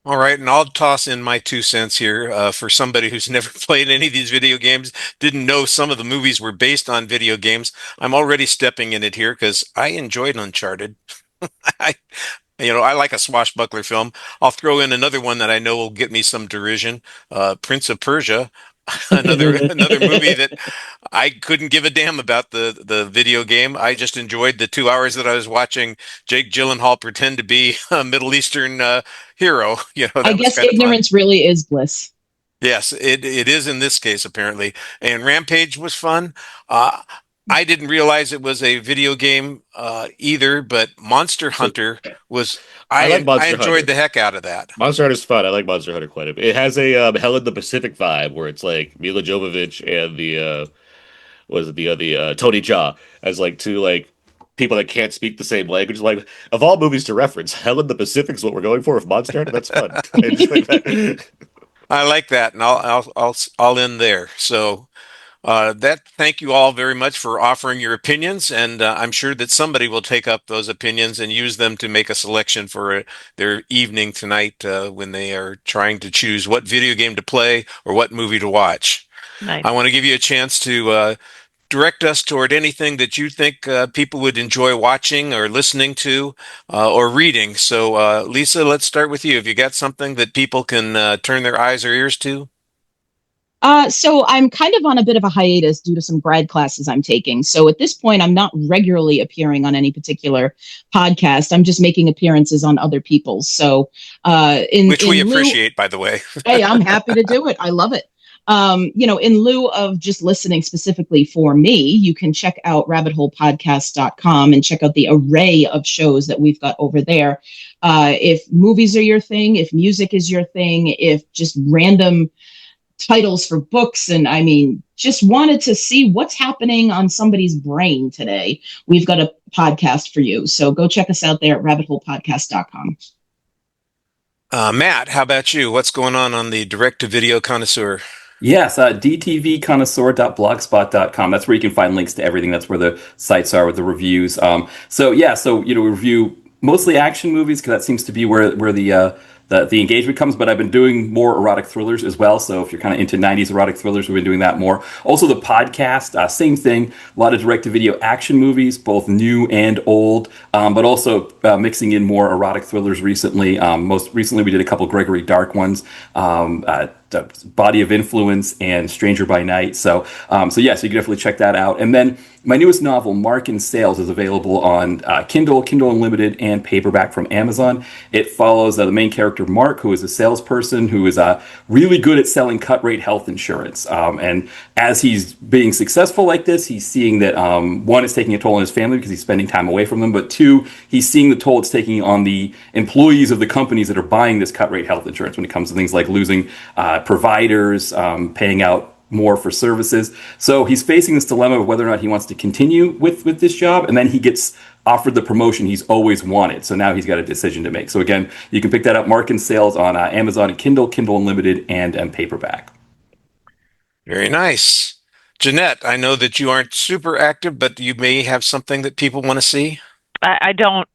All right, and I'll toss in my 2 cents here for somebody who's never played any of these video games, didn't know some of the movies were based on video games. I'm already stepping in it here because I enjoyed Uncharted. I, I like a swashbuckler film. I'll throw in another one that I know will get me some derision, Prince of Persia. another movie that I couldn't give a damn about the video game. I just enjoyed the 2 hours that I was watching Jake Gyllenhaal pretend to be a Middle Eastern hero. I guess ignorance really is bliss. Yes, it is in this case apparently. And Rampage was fun. I didn't realize it was a video game either, but Monster Hunter was. I enjoyed the heck out of that. Monster Hunter is fun. I like Monster Hunter quite a bit. It has a Hell in the Pacific vibe where it's like Mila Jovovich and the Tony Jaa as like 2 like people that can't speak the same language. Like of all movies to reference, Hell in the Pacific is what we're going for with Monster Hunter. That's fun. I like that, and I'll end there. So. Thank you all very much for offering your opinions, and I'm sure that somebody will take up those opinions and use them to make a selection for their evening tonight when they are trying to choose what video game to play or what movie to watch. Nice. I want to give you a chance to direct us toward anything that you think people would enjoy watching or listening to or reading. So, Lisa, let's start with you. Have you got something that people can turn their eyes or ears to? So I'm kind of on a bit of a hiatus due to some grad classes I'm taking. So at this point, I'm not regularly appearing on any particular podcast. I'm just making appearances on other people's. So which we appreciate, by the way. Hey, I'm happy to do it. I love it. In lieu of just listening specifically for me, you can check out rabbitholepodcast.com and check out the array of shows that we've got over there. If movies are your thing, if music is your thing, if just random titles for books, and just wanted to see what's happening on somebody's brain today, we've got a podcast for you. So go check us out there at rabbitholepodcast.com. Matt, how about you? What's going on the direct-to-video connoisseur? Yes, dtvconnoisseur.blogspot.com. That's where you can find links to everything. That's where the sites are with the reviews. We review mostly action movies because that seems to be where the engagement comes, but I've been doing more erotic thrillers as well. So if you're kind of into 90s erotic thrillers, we've been doing that more. Also the podcast, same thing, a lot of direct-to-video action movies, both new and old, but also mixing in more erotic thrillers recently. Most recently, we did a couple Gregory Dark ones, Body of Influence and Stranger by Night. So you can definitely check that out. And then my newest novel, Mark in Sales, is available on Kindle Unlimited, and paperback from Amazon. It follows the main character, Mark, who is a salesperson who is really good at selling cut-rate health insurance. And as he's being successful like this, he's seeing that, one, it's taking a toll on his family because he's spending time away from them, but 2, he's seeing the toll it's taking on the employees of the companies that are buying this cut-rate health insurance when it comes to things like losing providers, paying out more for services. So he's facing this dilemma of whether or not he wants to continue with this job, and then he gets offered the promotion he's always wanted. So now he's got a decision to make. So again, you can pick that up, Mark, in sales on Amazon and Kindle, Kindle Unlimited, and paperback. Very nice. Jeanette, I know that you aren't super active, but you may have something that people want to see. I don't.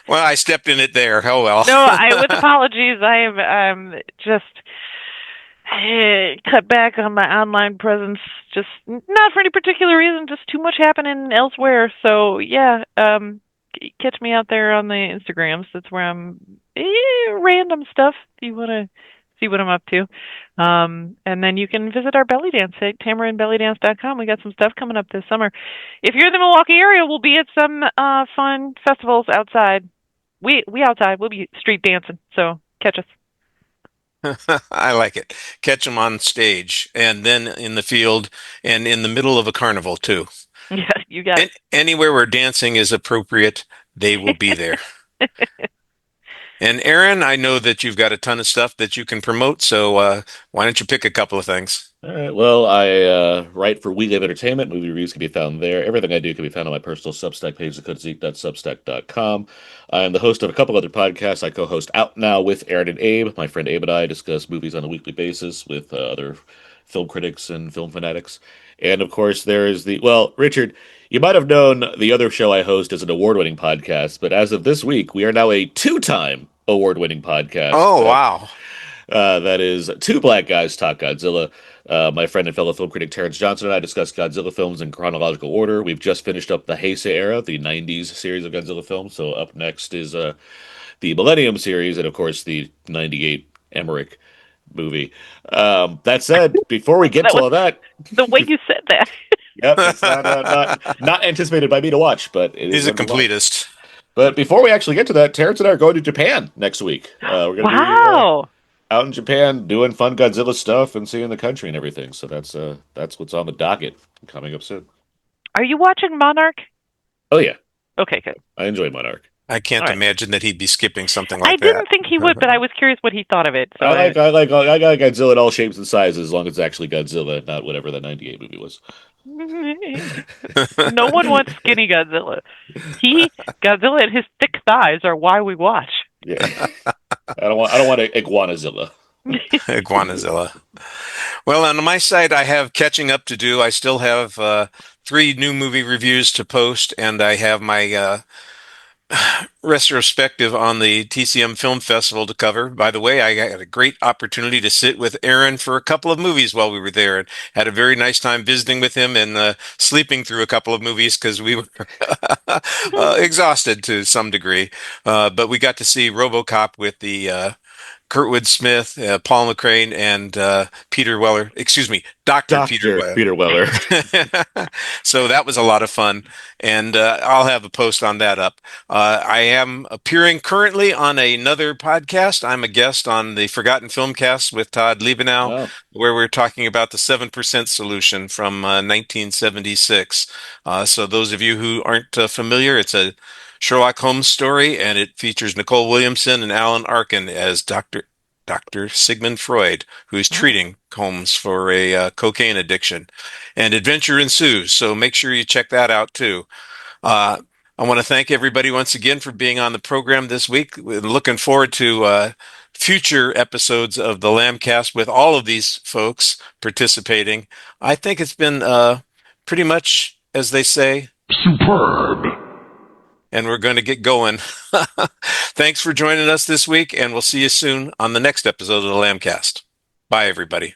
Well, I stepped in it there. Oh, well. No, with apologies. I am just cut back on my online presence. Just not for any particular reason. Just too much happening elsewhere. So yeah, catch me out there on the Instagrams. That's where I'm random stuff. If you want to see what I'm up to. And then you can visit our belly dance site, tamarinbellydance.com. We got some stuff coming up this summer. If you're in the Milwaukee area, we'll be at some fun festivals outside. We outside. We'll be street dancing. So catch us. I like it. Catch them on stage and then in the field and in the middle of a carnival too. Yeah, you got it. Anywhere where dancing is appropriate, they will be there. And Aaron, I know that you've got a ton of stuff that you can promote, so why don't you pick a couple of things? All right. Well, I write for Weekly of Entertainment. Movie reviews can be found there. Everything I do can be found on my personal Substack page, thecodezeek.substack.com. I'm the host of a couple other podcasts. I co-host Out Now with Aaron and Abe. My friend Abe and I discuss movies on a weekly basis with other film critics and film fanatics. And of course, there is Richard, you might have known the other show I host is an award-winning podcast, but as of this week, we are now a two-time award-winning podcast. Oh, wow. That is Two Black Guys Talk Godzilla. My friend and fellow film critic Terrence Johnson and I discuss Godzilla films in chronological order. We've just finished up the Heisei era, the 90s series of Godzilla films. So up next is the Millennium series and, of course, the 98 Emmerich movie. That said, before we get to all that... The way you said that. Yep, it's not anticipated by me to watch, but it He's a completist. But before we actually get to that, Terrence and I are going to Japan next week. We're going to be out in Japan doing fun Godzilla stuff and seeing the country and everything. So that's what's on the docket coming up soon. Are you watching Monarch? Oh, yeah. Okay, good. I enjoy Monarch. I can't imagine that he'd be skipping something like that. I didn't think he would, but I was curious what he thought of it. So I like Godzilla in all shapes and sizes as long as it's actually Godzilla, not whatever the 98 movie was. No one wants skinny Godzilla. Godzilla and his thick thighs are why we watch. Yeah, I don't want Iguanazilla. Iguanazilla. Well, on my side, I have catching up to do. I still have 3 new movie reviews to post, and I have my retrospective on the TCM Film Festival to cover. By the way, I had a great opportunity to sit with Aaron for a couple of movies while we were there, and had a very nice time visiting with him and sleeping through a couple of movies because we were exhausted to some degree. But we got to see RoboCop with the Kurtwood Smith, Paul McCrane, and Peter Weller. Excuse me, Dr. Peter Weller. So that was a lot of fun, and I'll have a post on that up. I am appearing currently on another podcast. I'm a guest on the Forgotten Filmcast with Todd Liebenow, where we're talking about the 7% solution from 1976. So those of you who aren't familiar, it's a Sherlock Holmes story, and it features Nicole Williamson and Alan Arkin as Dr. Sigmund Freud, who's treating Holmes for a cocaine addiction. And adventure ensues, so make sure you check that out too. I want to thank everybody once again for being on the program this week. We're looking forward to future episodes of the Lambcast with all of these folks participating. I think it's been pretty much, as they say, superb. And we're going to get going. Thanks for joining us this week, and we'll see you soon on the next episode of the Lambcast. Bye, everybody.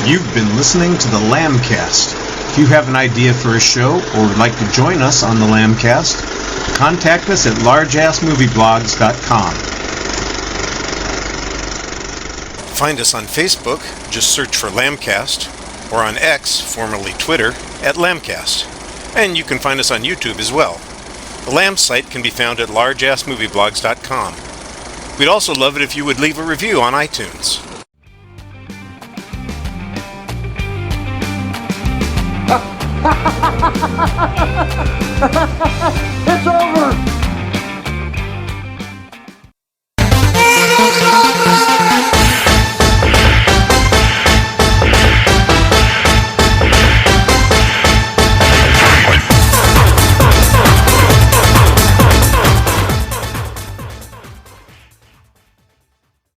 You've been listening to the Lambcast. If you have an idea for a show or would like to join us on the Lambcast, contact us at largeassmovieblogs.com. Find us on Facebook, just search for Lambcast, or on X, formerly Twitter, at Lambcast. And you can find us on YouTube as well. The Lamb site can be found at largeassmovieblogs.com. We'd also love it if you would leave a review on iTunes.